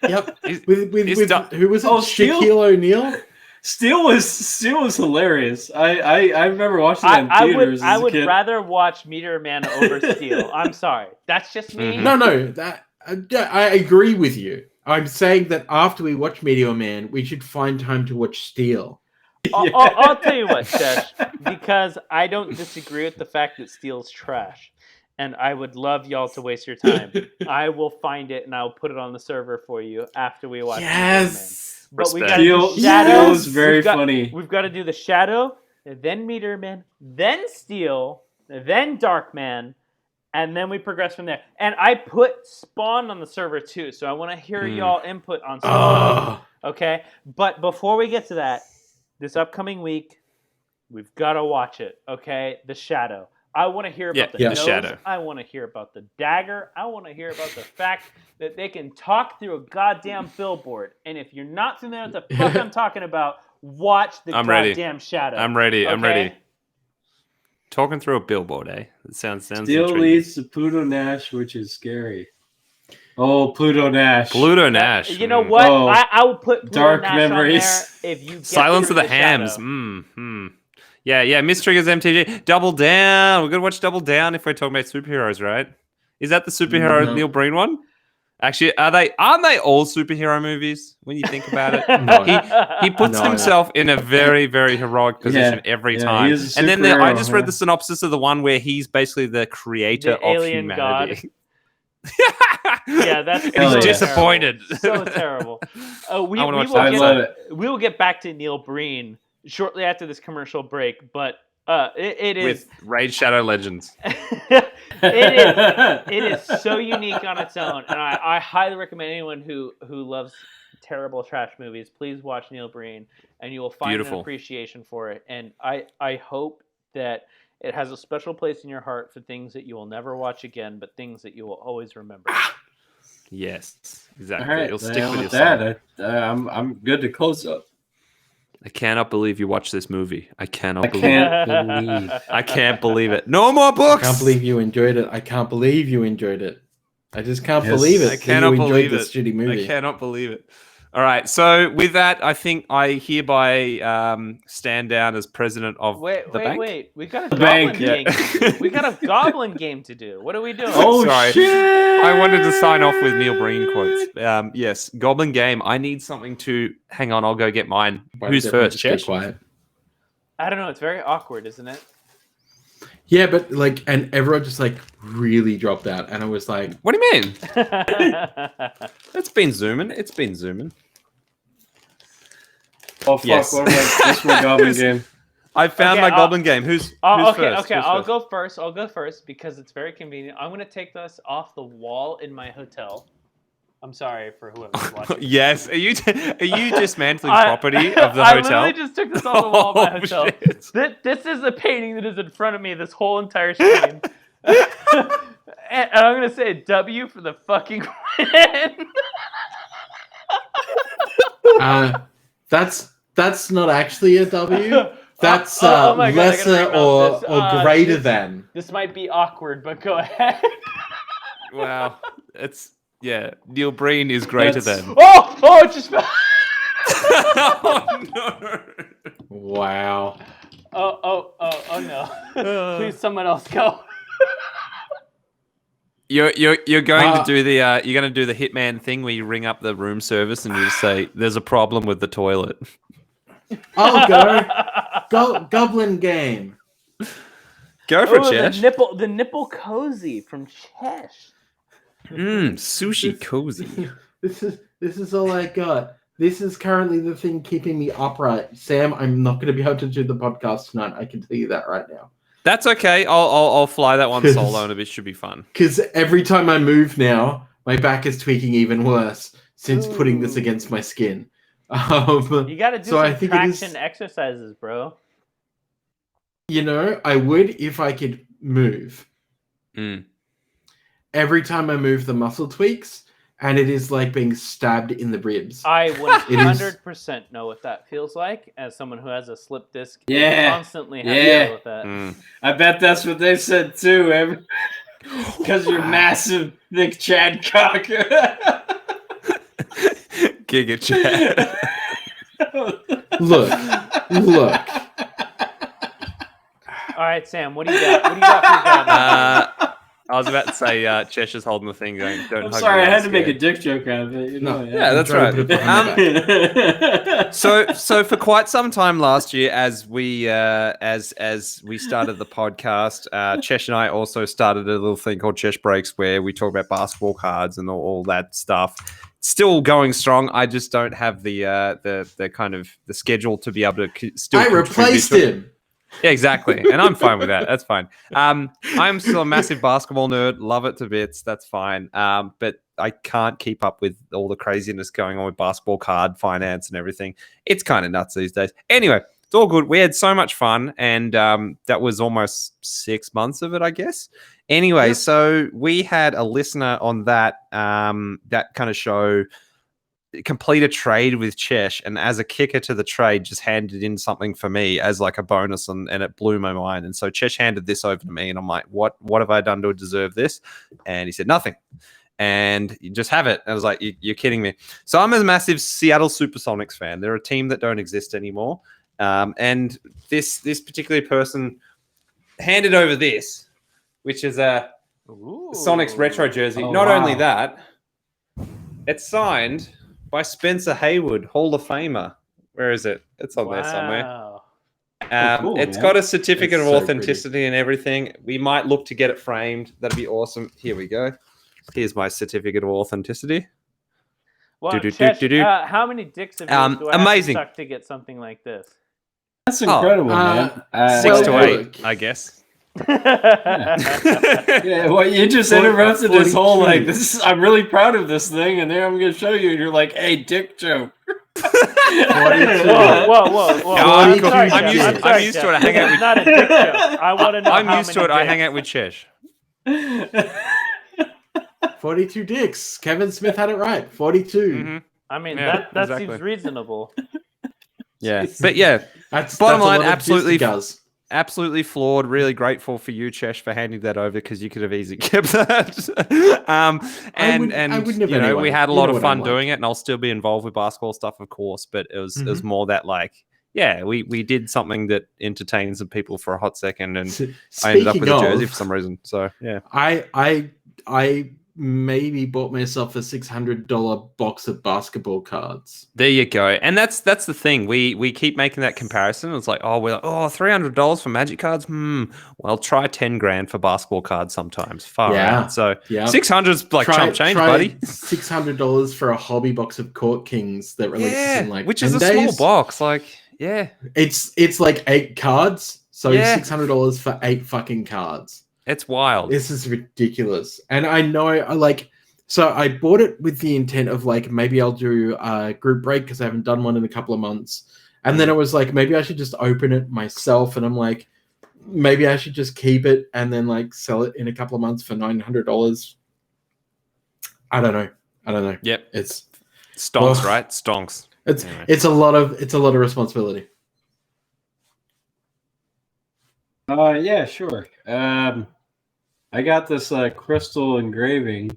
Yep. With who was it? Oh, Steel? Shaquille O'Neal? Steel was hilarious. I remember watching that in theaters I as a would kid. rather watch Meteor Man over Steel. I'm sorry. That's just me. No. I agree with you. I'm saying that after we watch Meteor Man, we should find time to watch Steel. I'll tell you what, Sesh, because I don't disagree with the fact that Steel's trash, and I would love y'all to waste your time. I will find it and I'll put it on the server for you after we watch Meteor Man. But we got to do Shadow. Steel was very funny. We've got to do the Shadow, then Meteor Man, then Steel, then Darkman, and then we progress from there. And I put Spawn on the server too, so I want to hear y'all input on Spawn. Okay? But before we get to that, this upcoming week, We've got to watch it, okay? The Shadow. I want to hear about the The nose. Shadow. I want to hear about the dagger. I want to hear about the fact that they can talk through a goddamn billboard. And if you're not familiar with the fuck I'm talking about, watch the I'm ready. goddamn Shadow. I'm ready. I'm okay? ready. Talking through a billboard, eh? It sounds Still intriguing. leads to Pluto Nash, which is scary. Oh, Pluto Nash. Pluto Nash. You know what? Oh, I will put Pluto Dark Nash Memories. on there if you get Silence through of the Hams. Shadow. Yeah. Miss Triggers MTG. Double Down. We're gonna watch Double Down if we're talking about superheroes, right? Is that the superhero No. Neil Breen one? Actually, aren't they all superhero movies when you think about it? No. He puts No. himself in a very, very heroic position every yeah, time. he is a And then superhero, I just read yeah. the synopsis of the one where he's basically the creator The of alien humanity. Yeah, that's and Hell he's yeah. disappointed. So terrible. We I wanna watch will that. I get, love it. we will get back to Neil Breen shortly after this commercial break, but it is With Raid Shadow Legends. it is so unique on its own, and I highly recommend anyone who loves terrible trash movies, please watch Neil Breen, and you will find Beautiful. an appreciation for it. And I hope that it has a special place in your heart for things that you will never watch again, but things that you will always remember. Yes, exactly. All right, It'll stick with with your soul. that, I'm good to close up. I cannot believe you watched this movie. I cannot I believe can't it. believe. I can't believe it. No more I books. can't believe you enjoyed it. I can't believe you enjoyed it. I just can't Yes. believe it. I that cannot you enjoyed believe this it. shitty movie. I cannot believe it. All right. So with that, I think I hereby stand down as president of Wait, the bank. We got a The goblin bank, game yeah. to do. We got a goblin game to do. What are we doing? Oh Sorry. shit! I wanted to sign off with Neil Breen quotes. Yes, Goblin Game. I need something to. Hang on, I'll go get mine. Why Who's does everyone first? just be Chesh? quiet? I don't know. It's very awkward, isn't it? Yeah, but like, and everyone just like really dropped out, and I was like, What do you mean? It's been zooming. It's been zooming. Oh fuck! Yes. What am I? What's my goblin game? I found Okay, my Goblin Game. Who's Oh, first? okay. Who's I'll first? go first. I'll go first because it's very convenient. I'm going to take this off the wall in my hotel. I'm sorry for whoever's watching. Yes. Are you dismantling I- property of the I hotel? literally just took this off the wall of my Oh, hotel. shit. This is the painting that is in front of me. This whole entire screen. And I'm going to say a W for the fucking win. that's not actually a W. That's Oh my God, I gotta lesser remount this. or greater this- than. This might be awkward, but go ahead. Wow. Neil Breen is greater That's- than. Oh, it just fell. Oh, no. Wow. Oh no. Please, someone else go. You're going to Ah. do the you're going to do the hitman thing where you ring up the room service and you just say there's a problem with the toilet. I'll go. Goblin Game. Go for it, Oh, Chesh. the nipple cozy from Chesh. Sushi cozy. This is all I got. This is currently the thing keeping me upright. Sam, I'm not going to be able to do the podcast tonight. I can tell you that right now. That's okay. I'll fly that one solo and it should be fun. Because every time I move now, my back is tweaking even worse since putting this against my skin. You got to do So I some think it is- traction exercises, bro. You know, I would if I could move. Mm. Every time I move, the muscle tweaks, and it is like being stabbed in the ribs. I It is- 100% know what that feels like as someone who has a slip disc. and Yeah. constantly has to Yeah. deal with that. Mm. I bet that's what they said too. Because you're massive, thick Chad cock. Giga chat. Look. All right, Sam, what do you got? What do you got for your goblin? I was about to say Cheshire's holding the thing going. Don't I'm hug sorry, me, I I'm had to make a scared. dick joke out of it. You know, Yeah, that's I'm trying right. to put it behind my back. So for quite some time last year, as we started the podcast, Chesh and I also started a little thing called Chesh Breaks, where we talk about basketball cards and all that stuff. Still going strong. I just don't have the kind of the schedule to be able to still. I contribute replaced to it. him. Yeah, exactly, and I'm fine with that. That's fine. I'm still a massive basketball nerd. Love it to bits. That's fine. But I can't keep up with all the craziness going on with basketball card finance and everything. It's kind of nuts these days. Anyway, it's all good. We had so much fun, and that was almost 6 months of it, I guess. Anyway, so we had a listener on that that kind of show complete a trade with Chesh, and as a kicker to the trade, just handed in something for me as like a bonus, and it blew my mind. And so Chesh handed this over to me, and I'm like, what have I done to deserve this? And he said, nothing. And you just have it. And I was like, you're kidding me. So I'm a massive Seattle Supersonics fan. They're a team that don't exist anymore. And this particular person handed over this, which is a Sonics retro jersey. Oh, Not wow. only that, it's signed by Spencer Haywood, Hall of Famer. Where is it? It's on there somewhere. Wow. Cool, it's man. got a certificate It's of so authenticity and everything. We might look to get it framed. That'd be awesome. Here we go. Here's my certificate of authenticity. Well, Do-do-do-do-do. Chesh, how many dicks have you do I amazing. have to suck to get something like this? That's incredible, man. 6 to well, 8, look. I guess. Yeah, well, you just interrupted this whole like this. I'm really proud of this thing, and there I'm going to show you. And you're like, "Hey, dick joke." Whoa. No, I'm I'm, sorry, I'm Jeff. used, I'm used to it. I hang out It's with. not a dick joke. I want to know I'm how used to many it. I dicks. hang out with Chesh. 42 dicks. Kevin Smith had it right. 42. Mhm. I mean, Yeah, that exactly. seems reasonable. Yeah, but yeah, That's Bottom that's a line, lot of absolutely Guys. absolutely flawed. Really grateful for you, Chesh, for handing that over because you could have easily kept that. I wouldn't have you know, anyway. we had a You lot know of what fun I'm like. doing it, and I'll still be involved with basketball stuff, of course. But it was more that like, yeah, we did something that entertained some people for a hot second, and I ended up with a jersey for some reason. So yeah, I maybe bought myself a $600 box of basketball cards. there you go. And that's the thing. We keep making that comparison. It's like, we're like, $300 for Magic cards. Well, try 10 grand for basketball cards sometimes. Far out. So 600's like chump change, buddy. $600 for a hobby box of Court Kings that releases in like which 10 is a days. small box. Like, yeah, It's like 8 cards, so Yeah. $600 for 8 fucking cards. it's wild. This is ridiculous. And I know so I bought it with the intent of like maybe I'll do a group break because I haven't done one in a couple of months. And then it was like maybe I should just open it myself, and I'm like maybe I should just keep it and then like sell it in a couple of months for $900. I don't know. Yep. It's Stonks, Ugh. right? Stonks. Anyway. it's a lot of responsibility. Yeah, sure. I got this crystal engraving.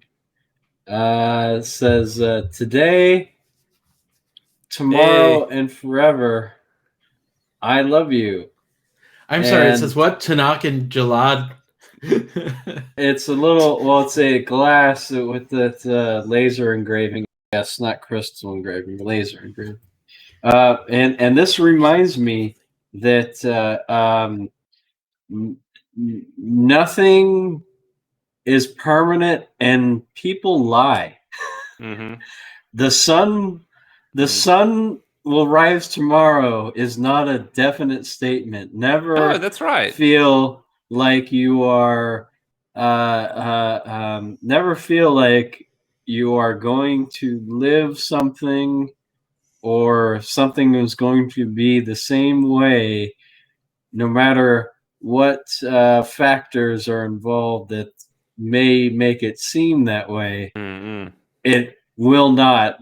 It says today, tomorrow, and forever. I love you. I'm sorry, it And- says what? Tanak and Jalad. It's a little. Well, it's a glass with that laser engraving. Yes, not crystal engraving, laser engraving. And this reminds me that nothing is permanent, and people lie. Mm-hmm. The sun will rise tomorrow is not a definite statement. Never Oh, that's right. feel like you are never feel like you are going to live something or something is going to be the same way no matter what factors are involved that may make it seem that way. Mm-hmm. It will not.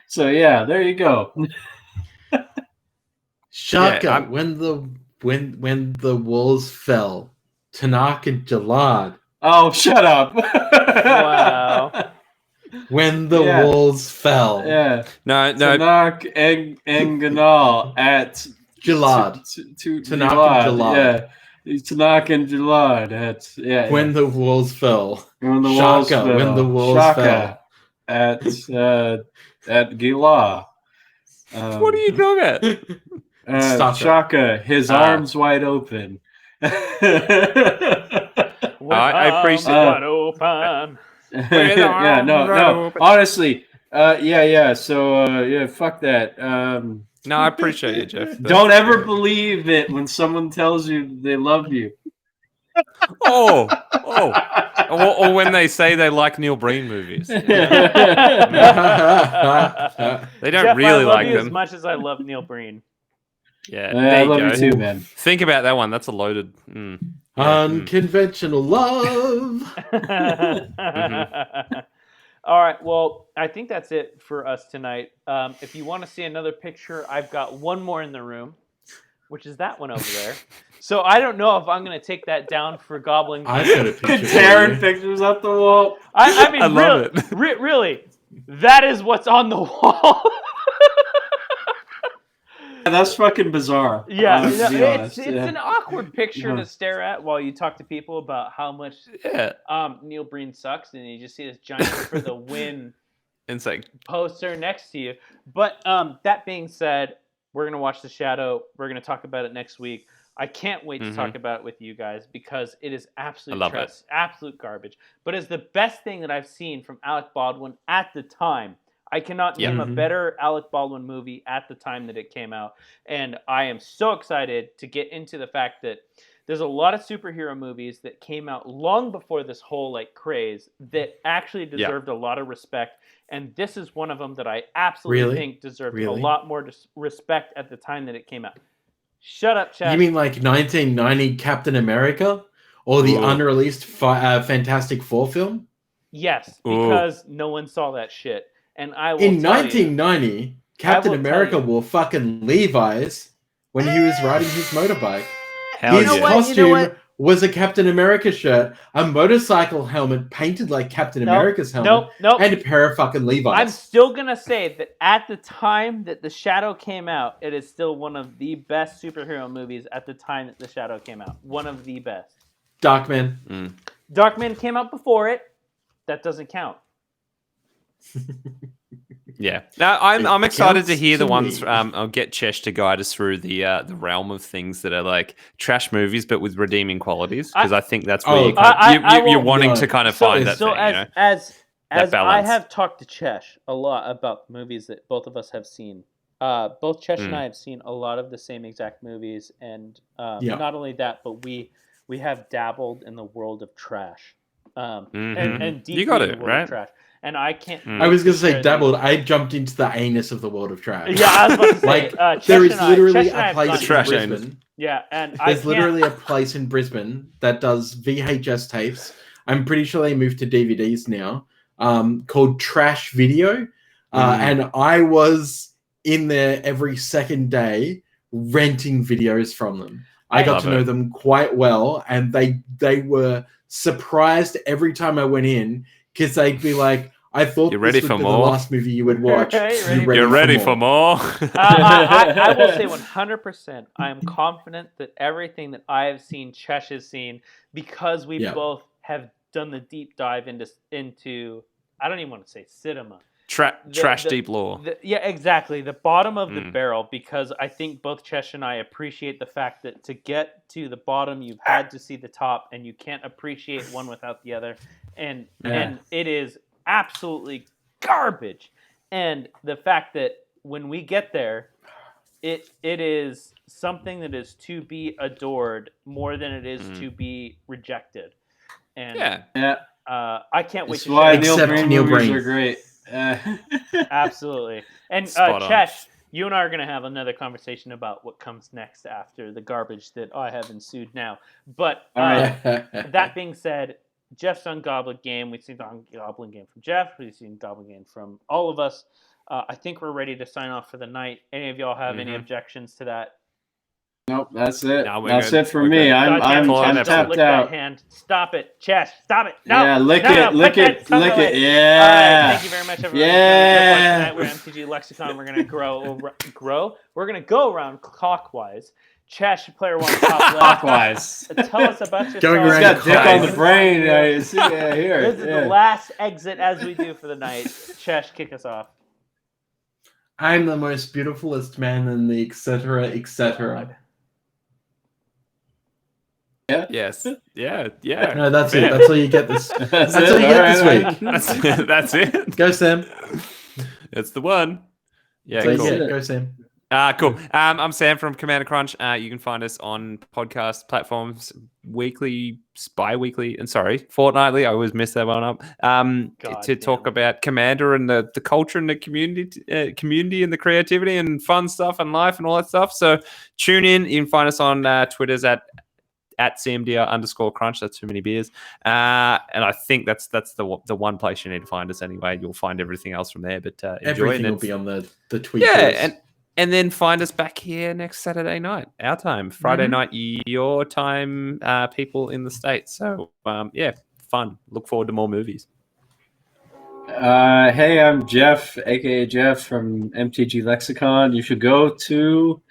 So yeah, there you go. Shaka, Yeah, when the walls fell, Tanak and Jalad. Oh, shut up. Wow. When the Yeah. walls fell. Yeah. No. Tanak and Ganal at Jalad. Tanak and Jalad. Yeah. Tanak and Jalad at When the walls fell. when the Shaka, walls fell. when the walls Shaka at Gila. What are you talking about? Stop it. Shaka, his arms wide open. I appreciate Wide open. Yeah, no. Honestly, yeah. So, yeah, fuck that. No, I appreciate you, Jeff. Don't ever believe it when someone tells you they love you. Oh, or when they say they like Neil Breen movies. They don't Jeff, really I love like you them. as much as I love Neil Breen. Yeah, Yeah, there I you love go. you too, man. Think about that one. That's a loaded. Yeah. Unconventional love. All right. Well, I think that's it for us tonight. If you want to see another picture, I've got one more in the room, which is that one over there. So I don't know if I'm going to take that down for Goblin. I've got a picture. Tearing for you. pictures up the wall. I mean, I love it. Really, that is what's on the wall. That's fucking bizarre. Yeah, to be honest. it's an awkward picture Yeah. to stare at while you talk to people about how much Yeah. Neil Breen sucks, and you just see this giant for the win It's like, poster next to you. But that being said, we're gonna watch The Shadow. We're gonna talk about it next week. I can't wait to talk about it with you guys because it is absolute trash, absolute garbage. But it's the best thing that I've seen from Alec Baldwin at the time. I cannot name a better Alec Baldwin movie at the time that it came out. And I am so excited to get into the fact that there's a lot of superhero movies that came out long before this whole like craze that actually deserved a lot of respect. And this is one of them that I absolutely think deserved a lot more respect at the time that it came out. Shut up, Chad. You mean like 1990 Captain America or the unreleased Fantastic Four film? Yes, because no one saw that shit. And I will in tell 1990, Captain America wore fucking Levi's when he was riding his motorbike. His costume was a Captain America shirt, a motorcycle helmet painted like Captain America's helmet, and a pair of fucking Levi's. I'm still going to say that at the time that The Shadow came out, it is still one of the best superhero movies at the time that The Shadow came out. One of the best. Darkman. Darkman came out before it. That doesn't count. Yeah. Now I'm excited to hear the ones. I'll get Chesh to guide us through the realm of things that are like trash movies, but with redeeming qualities. Because I think that's where you're wanting to kind of find that. So thing, as balance. I have talked to Chesh a lot about movies that both of us have seen. Both Chesh and I have seen a lot of the same exact movies, and not only that, but we have dabbled in the world of trash. And deeply you got in it the world right. of trash. And I can't. I was going to say dabbled. I jumped into the anus of the world of trash. Yeah, I was about to say. Like there is literally a place in trash Brisbane. Yeah, and there's literally a place in Brisbane that does VHS tapes. I'm pretty sure they moved to DVDs now. Called Trash Video, and I was in there every second day renting videos from them. I got to know them quite well, and they were surprised every time I went in because they'd be like, I thought you're ready this for would be more? the last movie you would watch. You're ready for more? I will say 100%. I am confident that everything that I have seen, Chesh has seen, because we both have done the deep dive into I don't even want to say cinema. Trash deep lore. Yeah, exactly. The bottom of the barrel, because I think both Chesh and I appreciate the fact that to get to the bottom, you've had to see the top, and you can't appreciate one without the other. And it is absolutely garbage. And the fact that when we get there, it is something that is to be adored more than it is to be rejected. And I can't wait That's to why share Neil Breen movies are great. Absolutely. And Chesh, you and I are going to have another conversation about what comes next after the garbage that I have ensued now. But that being said, Jeff's on Goblin Game. We've seen Goblin Game from Jeff. We've seen Goblin Game from all of us. I think we're ready to sign off for the night. Any of y'all have any objections to that? Nope, that's it. No, that's good. it for me. I'm tapped lick out. That hand. Stop it, Chesh. Stop it. No. Yeah, lick it. Lick it. Yeah. All right, thank you very much, everyone. Yeah. Tonight we're MTG Lexicon. We're gonna grow. We're gonna go around clockwise. Chesh, player one, top left. Clockwise. Tell us about yourself. Going He's around got dick on the brain. I see. Yeah, here. This is the last exit as we do for the night. Chesh, kick us off. I'm the most beautifulest man in the etc. etc. Yeah. Yes. Yeah. Yeah. No, that's it. That's all you get this. That's all you get this week. That's it. Go Sam. It's the one. Yeah. That's all Cool. you get. Go Sam. Cool. I'm Sam from Commander Crunch. You can find us on podcast platforms weekly, bi-weekly, and fortnightly. I always mess that one up. To talk about Commander and the culture and the community and the creativity and fun stuff and life and all that stuff. So tune in. You can find us on Twitter's at CMDR_crunch. That's too many beers. And I think that's the one place you need to find us anyway. You'll find everything else from there. But enjoy. Everything will be on the tweet. Yeah, and then find us back here next Saturday night, our time. Friday night, your time, people in the States. So, fun. Look forward to more movies. Hey, I'm Jeff, a.k.a. Jeff from MTG Lexicon. You should go to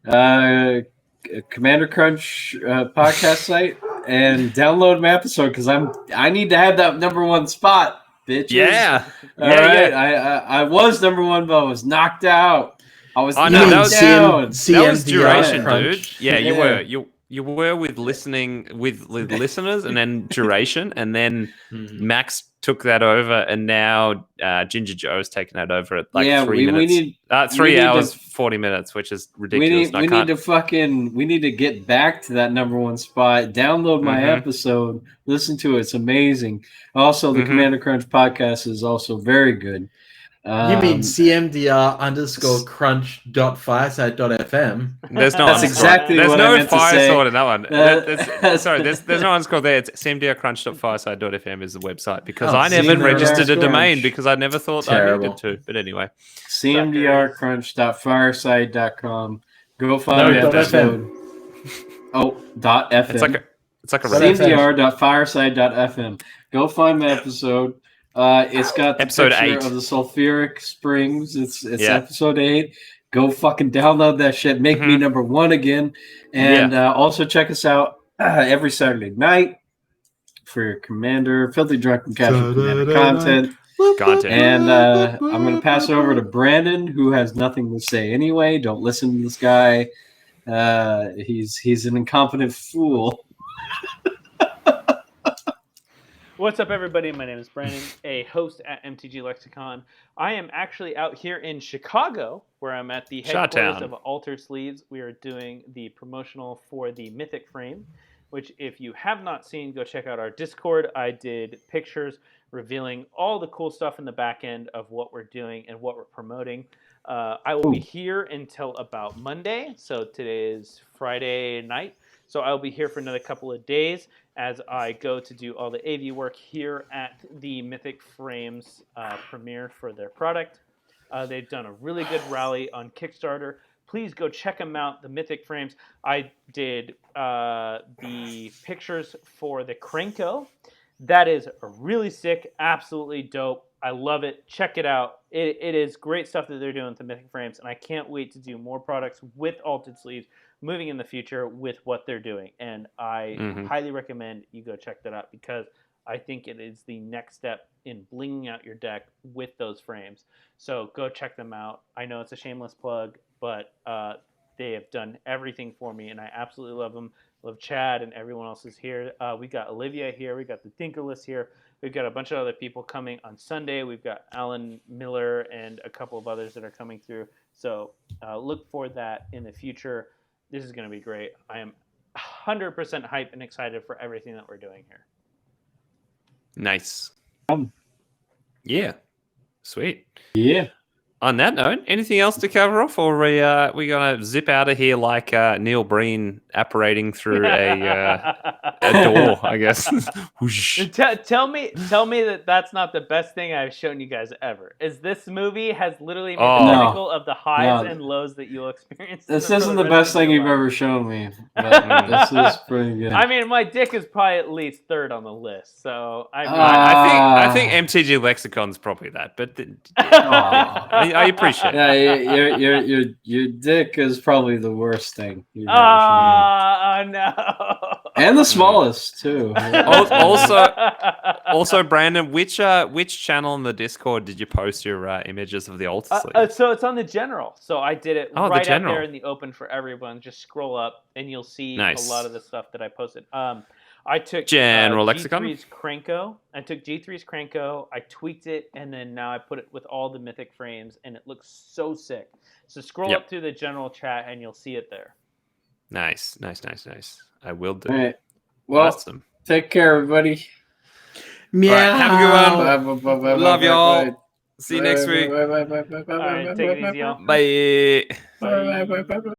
Commander Crunch podcast site and download my episode because I need to have that #1 spot, bitches. Yeah. All right. Yeah. I was #1, but I was knocked out. I was that was duration, dude. Yeah, you were. You were with listening with listeners, and then duration, and then Max took that over, and now Ginger Joe's taken that over at 3 minutes. 3 hours, 40 minutes, which is ridiculous. We need to get back to that #1 spot. Download my episode, listen to it. It's amazing. Also, the Commander Crunch podcast is also very good. You mean CMDR_crunch.fireside.fm? There's no. That's exactly there's what no I meant fire to say. sword in that one. There's no underscore there. It's CMDRcrunch.fireside.fm is the website because I never registered a domain because I never thought I needed to. But anyway, CMDRcrunch.fireside.com. Go find the episode. .fm. It's like a CMDR.fireside.fm. Go find my episode. It's got the episode picture 8 of the sulfuric springs. It's episode 8. Go fucking download that shit. Make me #1 again. And also check us out every Saturday night for your Commander, Filthy Drunk and Casual Commander content. And I'm going to pass it over to Brandon, who has nothing to say anyway. Don't listen to this guy. He's an incompetent fool. What's up, everybody? My name is Brandon, a host at MTG Lexicon. I am actually out here in Chicago, where I'm at the headquarters of Altered Sleeves. We are doing the promotional for the Mythic Frame, which if you have not seen, go check out our Discord. I did pictures revealing all the cool stuff in the back end of what we're doing and what we're promoting. I will be here until about Monday, so today is Friday night. So I'll be here for another couple of days as I go to do all the AV work here at the Mythic Frames premiere for their product. They've done a really good rally on Kickstarter. Please go check them out, the Mythic Frames. I did the pictures for the Krenko. That is really sick, absolutely dope. I love it. Check it out. It is great stuff that they're doing with the Mythic Frames, and I can't wait to do more products with Altered Sleeves moving in the future with what they're doing. And I highly recommend you go check that out because I think it is the next step in blinging out your deck with those frames. So go check them out. I know it's a shameless plug, but they have done everything for me, and I absolutely love them. Love Chad and everyone else is here. We got Olivia here. We got the Tinkerless here. We've got a bunch of other people coming on Sunday. We've got Alan Miller and a couple of others that are coming through. So look for that in the future. This is going to be great. I am 100% hyped and excited for everything that we're doing here. Nice. Yeah. Sweet. Yeah. On that note, anything else to cover off, or are we gonna zip out of here like Neil Breen apparating through a door? I guess. Tell me that that's not the best thing I've shown you guys ever. Is this movie has literally made the pinnacle of the highs and lows that you'll experience. This isn't the best thing you've ever shown me. But this is pretty good. I mean, my dick is probably at least 3rd on the list. So I think MTG Lexicon's probably that, but. I appreciate it. Yeah, your dick is probably the worst thing you've ever seen. No. And the smallest too. Also, Brandon, which channel on the Discord did you post your images of the altar sleeves? So it's on the general. So I did it Oh, the right out general. there in the open for everyone. Just scroll up and you'll see Nice. a lot of the stuff that I posted. I took General Lexicon? G3's Cranko. I took G3's Cranko. I tweaked it, and then now I put it with all the mythic frames, and it looks so sick. So scroll up through the general chat, and you'll see it there. Nice. I will do. All right. Well, Awesome. take care, everybody. Meow. All right, have a good one. Bye, bye, bye, bye, Love bye, y'all. bye. See you next week. Bye, bye, bye, bye, bye, All right, bye, take it bye, easy, y'all. Bye. bye, bye, bye, bye, bye.